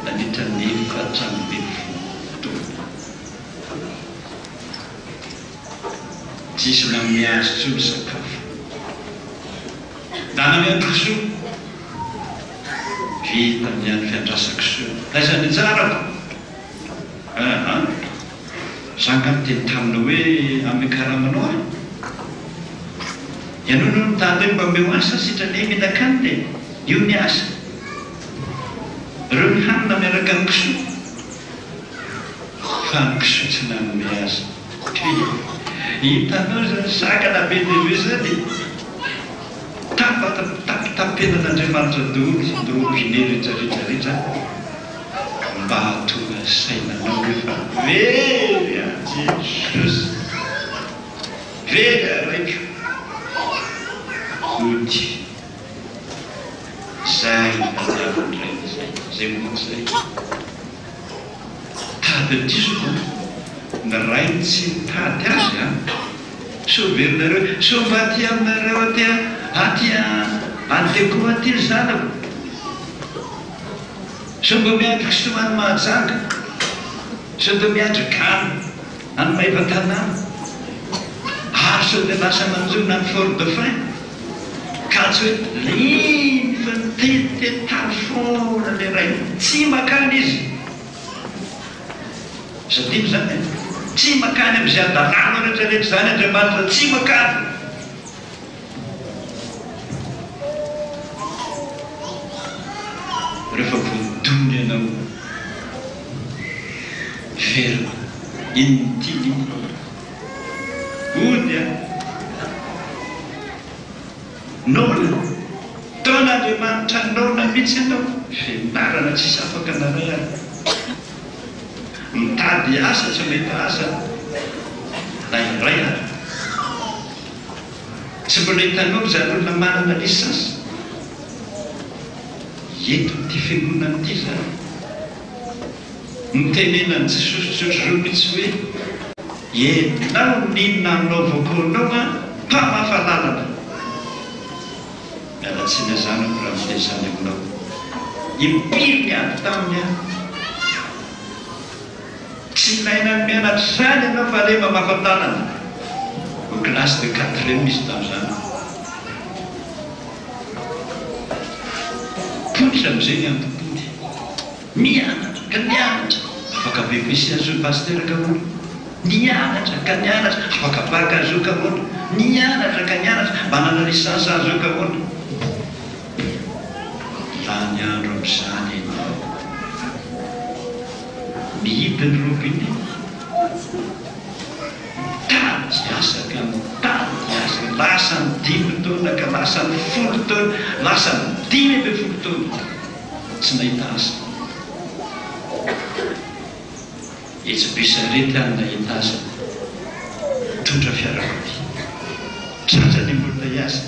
nandritra ny 400 tsisy namiazo tsy ny sakafo dana miandro kisoa vita miandro fiandrasako soa laizany tsarako zanga miteny tamina hoe amekaramanao a ianao no mitady hoe mba meo asa sitrany minakany de io ny asa ireo mihanina miaraka ny kisoa fa ny kisoa tsy nanome aza hitanao zany sakana be dehibe zany tapitapenan'Andriamanitra daholo dorobine rehetrarehetrarehetra mba hatonga sainanao rehefa very a Jesosy very araiko ody zay nadiavandray zay moa zay tady atisoko ny rainy tsy mitady azy a soverinareo so mba aty aminareo aty anteko aty zanako so mba miandro kisoa any mahajanga so mba miandro gano any mahiva-tanàna ary so dia lasa manjona ny fort de fin ka tsy hoe liny fa nitetitety fora le ray tsy makany izy sadimy zany tsy makany am'izay adalàna rehetrarehetra zany Andriamanitra tsy makany rehefa voadony ianao verina initiny ody a nona taon'Andriamanitra nona mihitsy ianao fianarana tsisy afaka naray any mitady asa tsy mety asa na iray any tsy mbola hitanao zany olona manana lisansy eto ty fiangonana ty zany mitenenany Jesosy Jesosy mihitsy hoe enao ninona anaovako anao a mpamafalalana miala tsy nazanako raha mite zany aminao impiry miady taminy a tsy ilaina ny mianatra zany ianao fa le mamafalalana ho classe de 4e misy tam'izany potra am'izay ny antopony mianatra ka nianatra afaka BBC azo paster ka olo nianatra ka nianatra afaka baka azo ka olo nianatra ka nianatra manana lisansa azo ka olo la ny andro am'izany ianao mihidiny robine tady asaka mitady asa lasa ny 5 taona ka lasa ny 10 taona lasa ny 10 taona tsy nahita asa etsybisarety any nahita asa tondra fiarakodia tratra ny molona iasa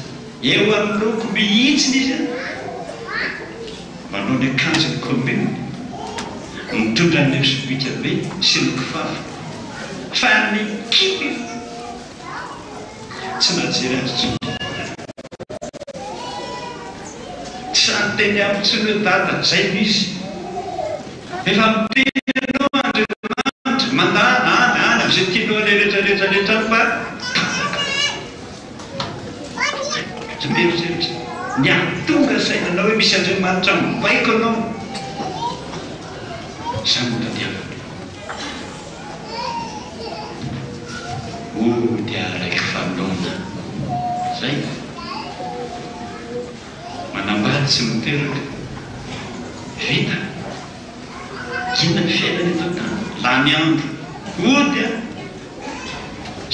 eo amin'ny loko mihitsiny izy manao ny akanjo ny commune mitondra ny sobika be sy ny kifafa fa ny kipy tsy najery azy tsy anteny amin'ny tsy hoe dada zay misy efa miteny anao Andriamanitra mandana any am'izay tianao le rehetrarehetrarehetra fa tsy mieritseritra ny atonga sainanao hoe misy Andriamanitra mibaiko anao samy tadiavana dia raiky falona zay manambady tsy miteraka vita kina ny fiainany eto tany la ny andro ody a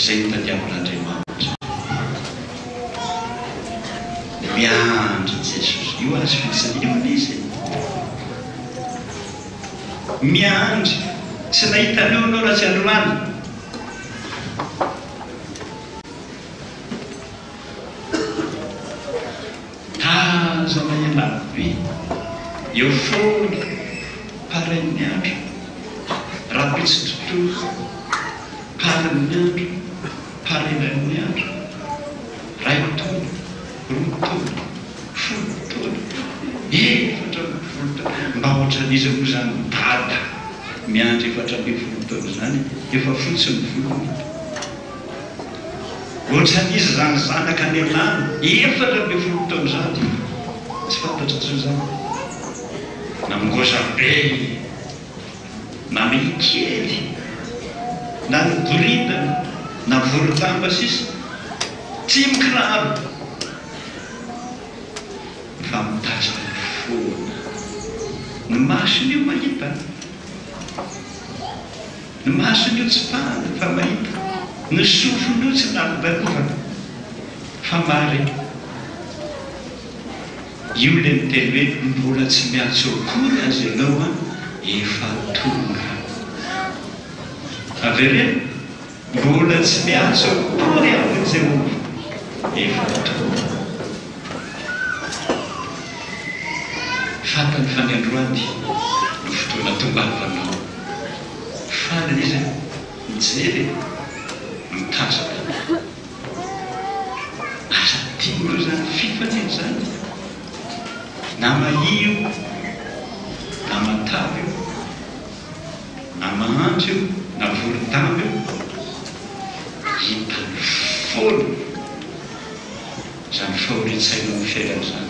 zay nitadiavan'Andriamanitra miandry Jesosy io azy fitsanivana izy miandry tsy nahitaneo anao raha tsy androany tanjana ialany be eo foana parain'ny andro raha pitsy tontolo parin'ny andro parenan'ny andro ray taona roa taona folo taona efatra folo taona mba ohatran'izy moa zany dada miandro efatra amby folo taona zany efa fotsiny volony ohatran'izy zany zanaka ny alany efatra amby folo taona zany tsy fantatra tso zany na mingosa be na mikely na ny boridana na vorotamba sisy tsy mikiraro fa mitazana foana ny mason'io mahita ny mason'io tsy fana fa mahita ny sofon'io tsy nanodakovana fa mare io le miteny hoe mbola tsy miantso akory azy ianao a efa tonga avereny mbola tsy miantso akory aho zay olo efa tonga fantany fa ny androany no fotoana tombavanao fanany izy mijery mitazaka asa tian'ireo zany fifaneny zany na mahio na matavy io na mahandro io na vorotavy io hitany foana zany fahoritsainao ny fiainana zany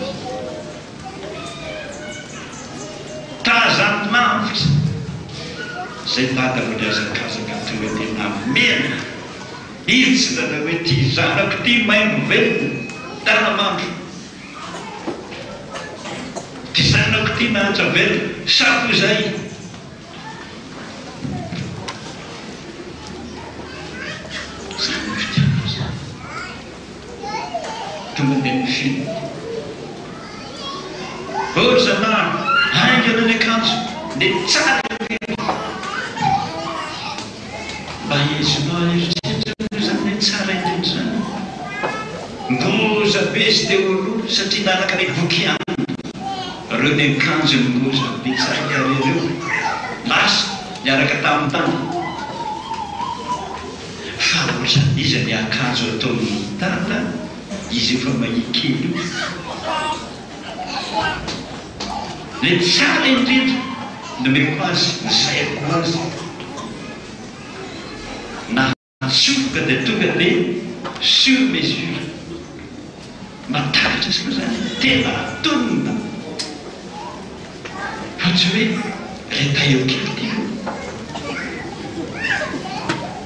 tazany lavitra zay dada voaliazakazaka tonga tena mena itsylana hoe ty zanako ty maimbo velona tanamandro ty zanako ty nahantra velona sako zay zany fitiava tonga de mifina ozanano haingana ny akanjo le tsara mba izinao eritretra zany hoe tsara indrindra zany ngoza be sy te olo satria nanaka le boky any reo ny akanjo ngoza be tsara karereo lasa miaraka tamin'ny tany fa oatra izy ny akanjo ataony tata izy efa mahikely io le tsara indrindra nomeko azy nyzaiko azy na tsofoka de tonga de sur mesure matakatra sika zany tena atonina fa tsy hoe reta eo kely ty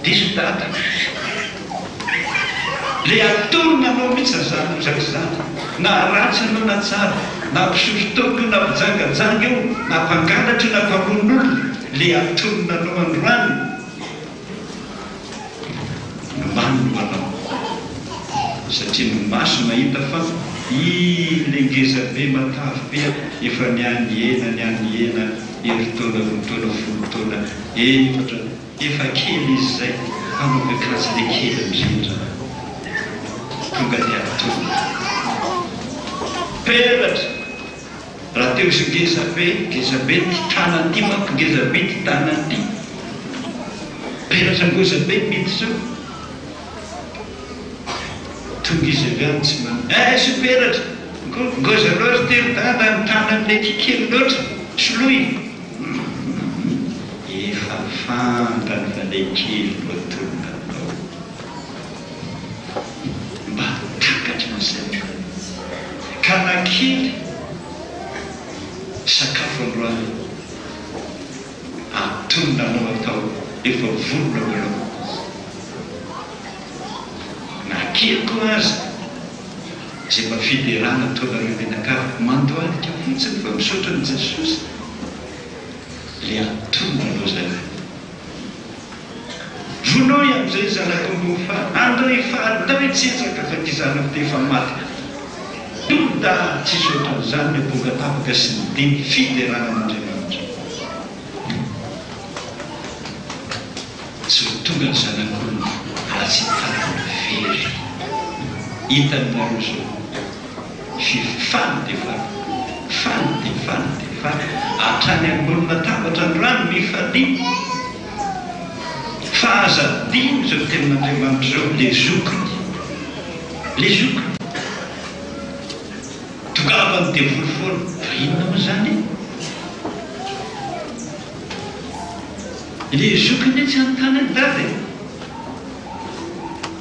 diso data le atonina anao mihitsy zany zaka zany na ratsy anao na tsara na mpisosotoko na mpijangajanga io na mpangalatra na mpamon'olona le atonina anao androany nomanino anao satria no maso mahita fa le ngezabe matavy be efa niany ena eritaona rotaona folotaona efatra efa kely izy zay anovekasy le kely indrindra tonga de atonina peratra raha teo izy ngezabe ty tananty manko ngezabe ty tananty peratra ngozabe mity zao tonga izy avy any tsy mana sy peratra ngoza loatra tery dada ny tanan'le kikely loatra soloy efa fantany fa le kely no atonganao mba takatra n'izay ka na kely sakafo androany atondanao atao efa volona anao na kely koa azy zay mba fiderana ataonareo menakava mandoalika fotsiny fa misaotra ny jesosy le atondanao zay vonao am'izay zanako mofa andro ifadina hoe tsy ezaka fa ty zanako te efa maty da tsy soatran'izany ny bonga tapaka sy ny dimy fiderana am'andriamanitra tsy ho tonga ny zanak'olona raha tsy tapany very hitanynareo zao
faly dia faly hatrany ambonina tabatra androany mifalia fa azadiny zao tenin'Andriamanitra zao le zokiny tokavany dia volofoana fa inona moa zany le zokiny tsy anontany ny dady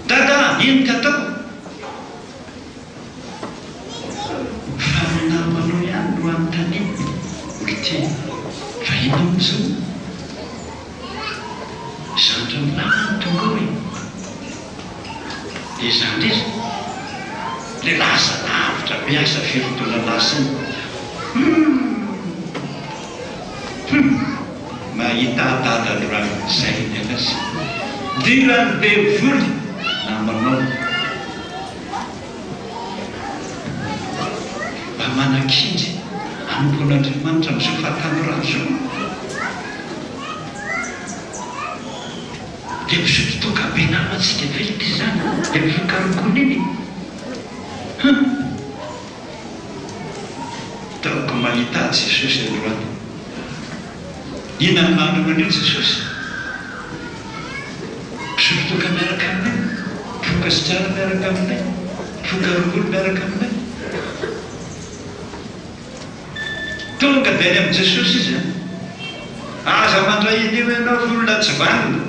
dada ino ka atao fa ny namanao ihany no anontany oloteny fa inona moa zao zandra milamany tonga hoe dia zany izy le lasa lavitra miasa firotoana lasa mahita dada androany zay ny anasy dirany be voly namanao mba manakinjy anompon'Andriamanitra amin'izao fahatanora zao dia misotro toka be namatsika velika izany dia mivokarokony iny taoko mahita Jesosy androany ina manana an'io Jesosy misotro toka miaraka aminay mivoka sy tsara miaraka aminay mivokarokony miaraka aminay tonga dia any amin'ny Jesosy izy aza mandray an'io ianao volona tsy vanina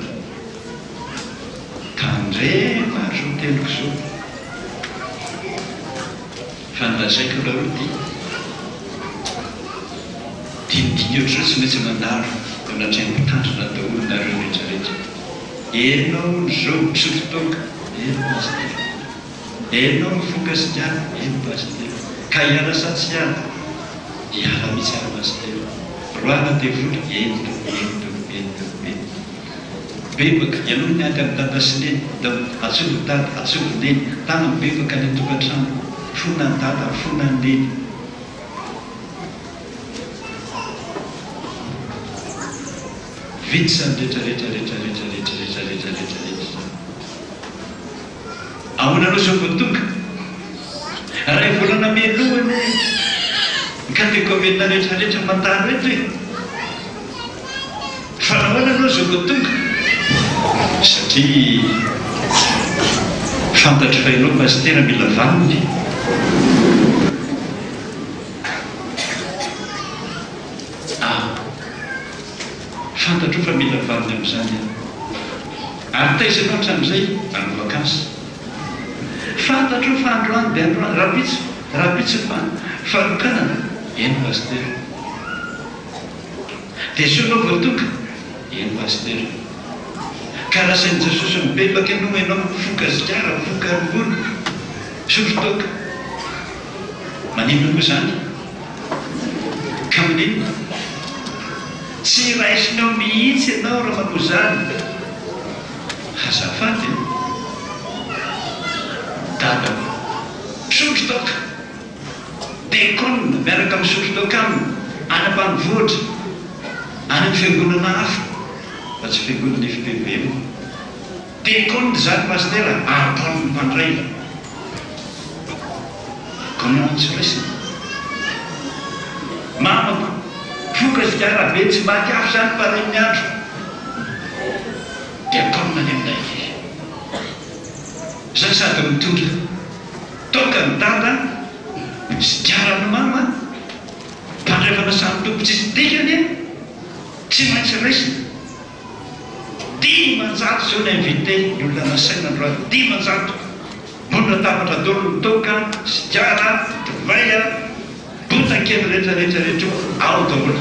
tandrema zao teniko zao fa nilazaiko raha hoe dinidiny ohatry zao tsy maintsy mandaro eo anatrany mpitandrina daholo nareo rehetrarehetra enao zao misotro toka paster enao mivoka sy tiana paster ka hiala sa tsy hiala hiala mitsy ary paster roana dia voly ento bebaka ianao niady amin'ny dada sy neny da atsovo dada atsovo neny tana bebaka ny tokantrano fona ny dada fona ny neny vitsy zany rehetrarehetra ahonanao zao voatonga raha volana mialohany kategomenina rehetrarehetra mandalo eto hoe fa nahoananao zao voatonga satria fantatro fa ianao pastera mila vaniny fantatro fa mila vaniny amin'izany ary taizanao hatramin'izay anovakasy fantatro fa androany dia androany rapitso fa fanokanana eny pastera dia sonao voatonga eny pastera ka raha sain'i Jesosy mibebaka ianao ianao mivoka zikara mivoka rongolo sotrotoka maninona moa zany ka maninona tsy raisinao mihitsy ianao raha manao zany azafady dada sotrotoka dekona miaraka amin'ny sotrotoka aminy any ambanivohitra any amin'ny fiangonana hafa fa tsy fiangonana FPB dekona zany pastera ataony mpandray komantsy raisina mama voka zikara be tsy maty afo zany paray miandro dia ataonany aminay zany sady mitondra toka ny dada zikara ny mama mpandrefana samy tompo tsisy dikany tsy maintsy raisina dimanjato zao ny invité ny olona nasaina androany dimanjato monina tabatra dolo mitoka zikara divaya botakely rehetrarehetrarehetra ao daholo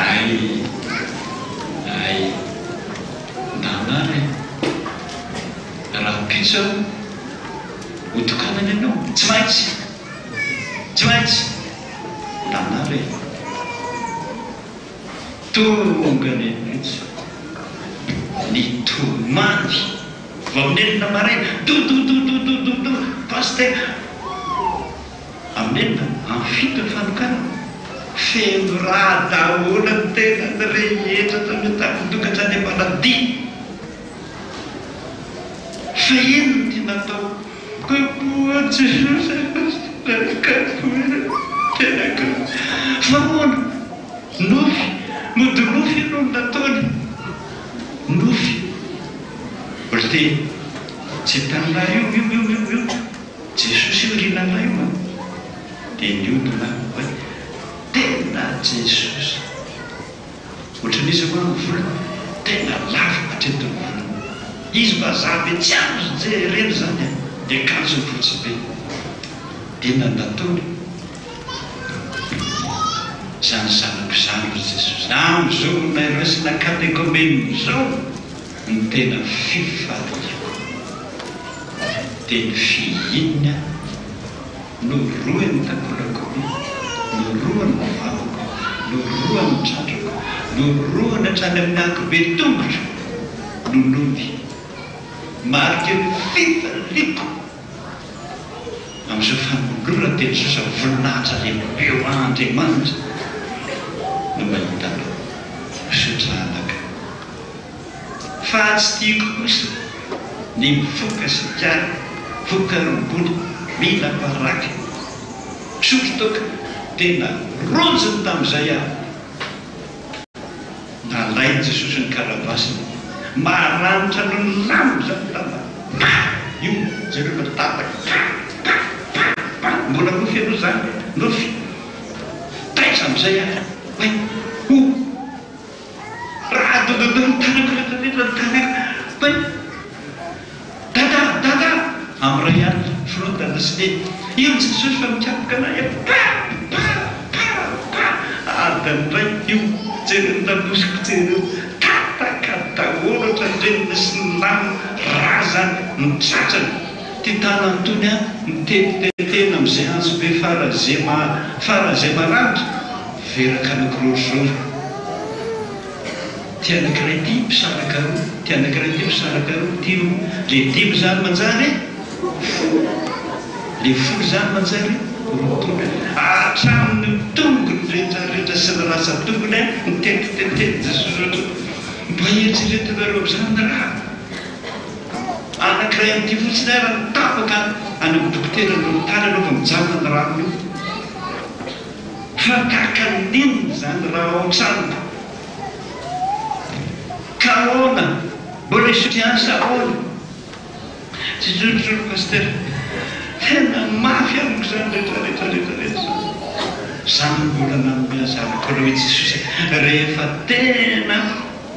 ay nanary raha pitso hotokanany ianao tsy maintsy nanary tonga ny pitso ny tomany vao minenina maraina dododododododo paster aminenina amfito ny fanokana feno raha daholo ny tena ny rehetra tamitakodokatrany ambaladi fa ino natao kapoa Jesosy tenaka famoana nofy mody nofy ianao no nataony nofy olte tsy taninahy io Jesosy io rinanahy io ma dia niodina hoe tena Jesosy ohatran'izy hoa ny volona tena lava hatretin'ny volona izy mba zabe tsy azo jereny zany a dia kanjo fotsy be dia nataony zany zanako zany Jesosy am'izao nairasina katekomen'izao ny tena fifaliako dia ny fihinina no roany takolako no roany vavako no roany trandrako no roany hatrany amin'ny ankobe tongotra no nony marika ny fifaliako amin'izao fanolora teny Jesosy voninahitra lehibe eo Andriamanitra no mahitana sotranaka fa tsy tiako kosa ny mifoka sy tiany foka rombony mila paraky sotrotoka tena ronjony tamin'izay aho nalainy Jesosy ny karabasiny maranitra no namo zany tama io zareo matataka mbola nofy aloha zany nofy taiza amin'izay aho hoe ho raha dododony tanako tanako hoe dada amin'ny ray alina frontana sy le io Jesosy fa mikapaka anahy adan'ray io jereny lamosiko jereo tataka daholo ohatran'ireny sy ny lamo razany mitratrany ty tana antony a mitetetena amin'izay anjo be farazay maranitra veraka anakirozoro ty anakiray ty mpisaraka roa ty anakiray ty mpisaraka roa ty le dimy zany manjary le folo zany manjary rotona atraminy tongony rehetrarehetra sy ny rasa tongony mitetetete Jesosy mba eritreretinareo zany raha anakiray amin'ity fotsiny ara nitapaka any amin'ny dokotera no tany anaova mijanona ny rano io fa kakan'inona zany raha ohatrano ka ahoana mbola isotriansa ahoana tsy zorozoro paster tena mafy amiko zany rehetrarehetra zany mbola namiazavako raha hoe Jesosy rehefa tena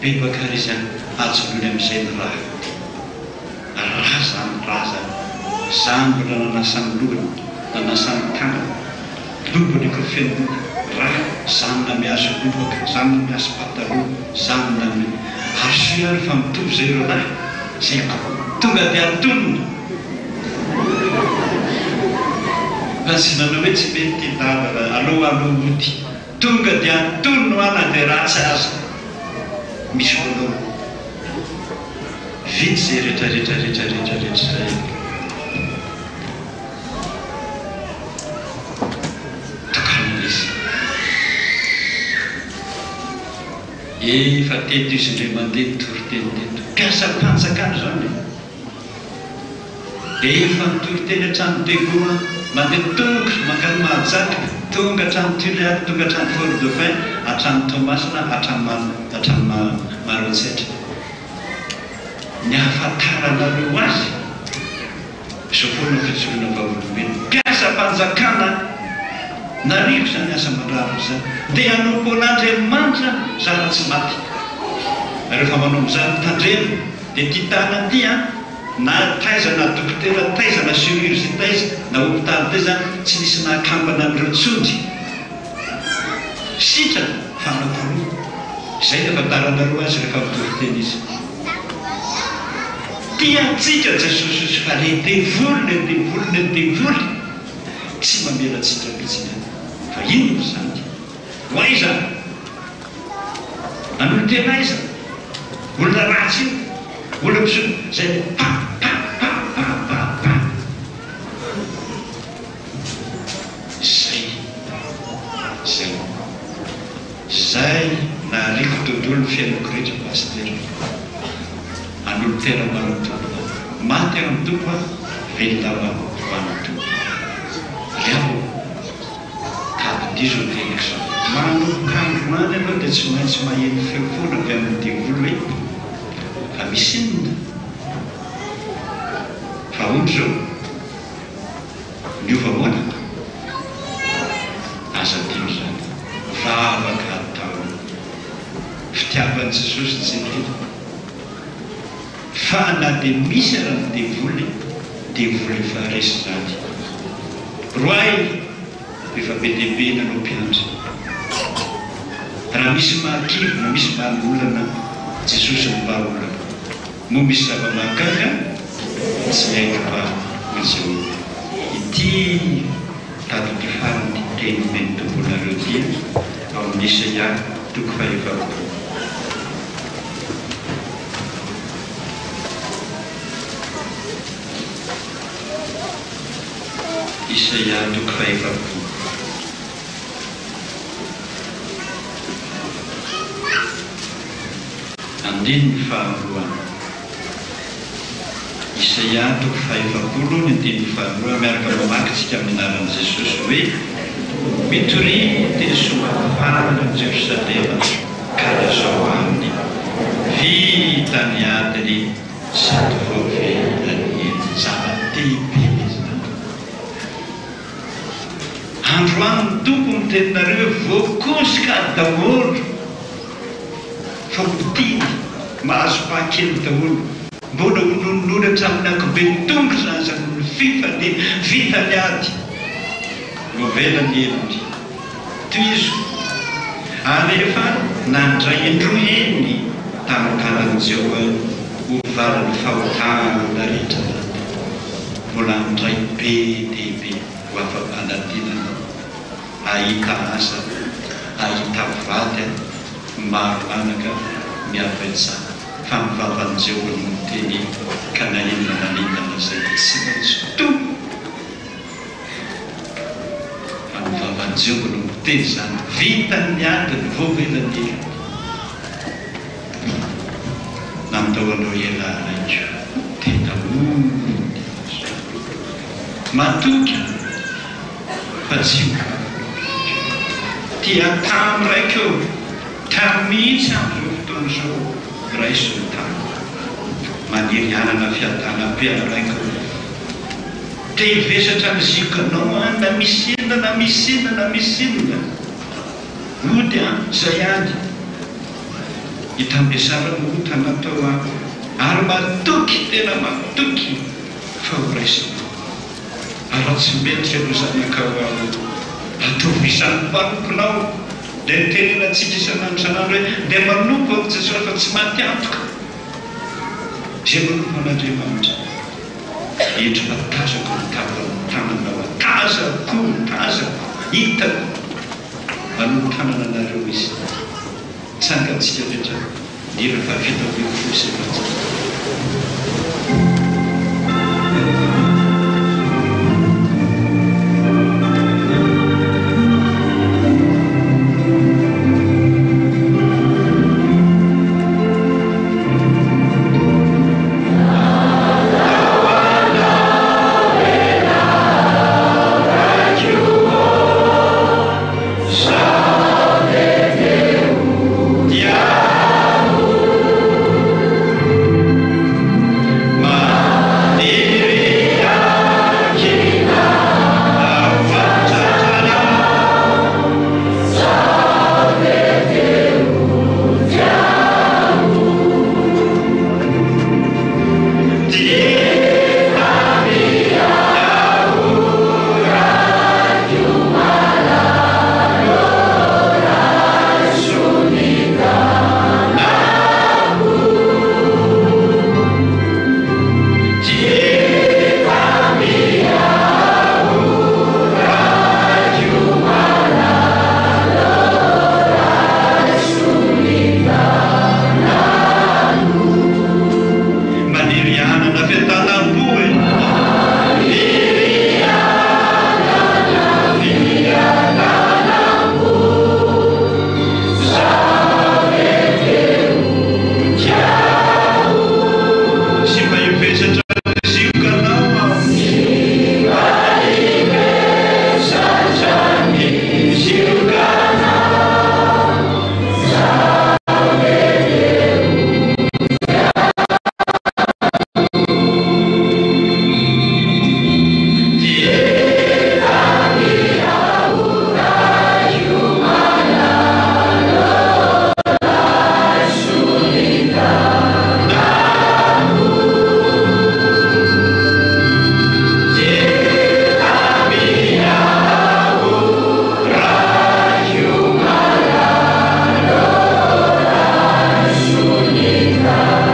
bebakary zany ajolony amin'izay ny raha razany zany mbola nanasany lohany nanasany tanana lombony kofeny raha zany na miazo lobaka zany na miazo pataloha zany na asoary fa mitovy zay reo lahy zay tonga dia atonona fa sy nanao hoe tsy mety davana aloha ody tonga dia atonona ana dia ratsy azy misy voaloha vity zay rehetrarehetra zay tokan'izy efa teto izy ndray mandeha toriteny teto mpiasa mpanjakano zany dia efa nitoroteny hatrano degoa mandeha tongotra mankany mahajaka tonga hatrano Turiady tonga hatrano Fort Dauphin hatrano Tomasina hatrano Maroantsetra ny ahafantaranareo azy zao foana fitsoloana vaolombelona mpiasa mpanjakana narivo zany asa mandrariny zany dia hanompo an'Andriamanitra zara tsy maty rehefa manompo zany tandrena dia ty tana ty a na taiza na dokotera taiza na chirurgie taiza na hôpitaly taiza tsy nisy nahakambana amin'ireo tsondry sitrana fanakoroa zay ny afantaranareo azy rehefa mitoriteny izy tiantsika Jesosy fa le devoly tsy mamelatsika mihitsy fa inona zany ho aiza an'olo tena aiza olona ratsy io olona miso zay zay nariko tontolo ny fiainako rehetra paster an'olo tena marotono maty amin'ny tompo a velona hoanto leavo tadidizao tenik zao manomokandromany aloha dia tsy maintsy maheno feofoana avy amin'ny devoly hoe fa misy inona fa omby zao miova moana aza telo zany vavaka atao fitiavan'i Jesosy tsy telo fa na dia misy raha devoly efa resy zany roay efa be dehibe nanao mpiandry raha misy mahakivy na misy mahaolana Jesosy mivahaolana moa misy zava-mahagaga tsy haiko fa izao ity tadidi-farany teny meny tomponareo dia ao amin'ny Isaia toko fahaefapolo. Isaia toko fahaefapolo. Andininy faharoa. Isaia toko fahaefapolo ny andininy faharoa miaraka mamakytsika amin'ny anaran'i Jesosy hoe mitoridy somafana Jerosalema karazao aminy vita ny adiny sady voavelany zava-dehibe izany. Androany tompo mitenonareo voakosika daholo fa motiny mahazo pahakely daholo mbola honononony hatramin'ny ankobe tonga zany zany fifany vita ny ady voavelany elony toizo anefa nandray indroheny tamin'ny Jehovah hovarany fahotana rehetra mbola andray be dehibe ho afa-panadinana ahita asa ahita vady maro anaka miavatsana fa mivavany Jehovah no teny ka na inona manindana zay tsy maintsy tompo fa mivavany Jehovah no teny zany vita ny adiny voavelany namtao anao ela raiko tena matoky fa jio tia tamy raiko tamitsy amin'izao fotoana zao raiso tany maniry anana fiadanam-piana raiko te hivesatra ny zikanao na misy inona ody zay any hitambiasara mota natao ary matoky tena matoky fa ho raisina ary tsy mety aloha zanakao ataovy isan'ny mpanomponao dia nitenena tsika isan'andro san'andro hoe dia manompo ao Jesosy fa tsy maty antoka zay manompo an'Andriamanitra endry matazako mitavany tananao tazako hitako manompo tanana anareo izy tsangatsika rehetra ny rehefa vita be fosy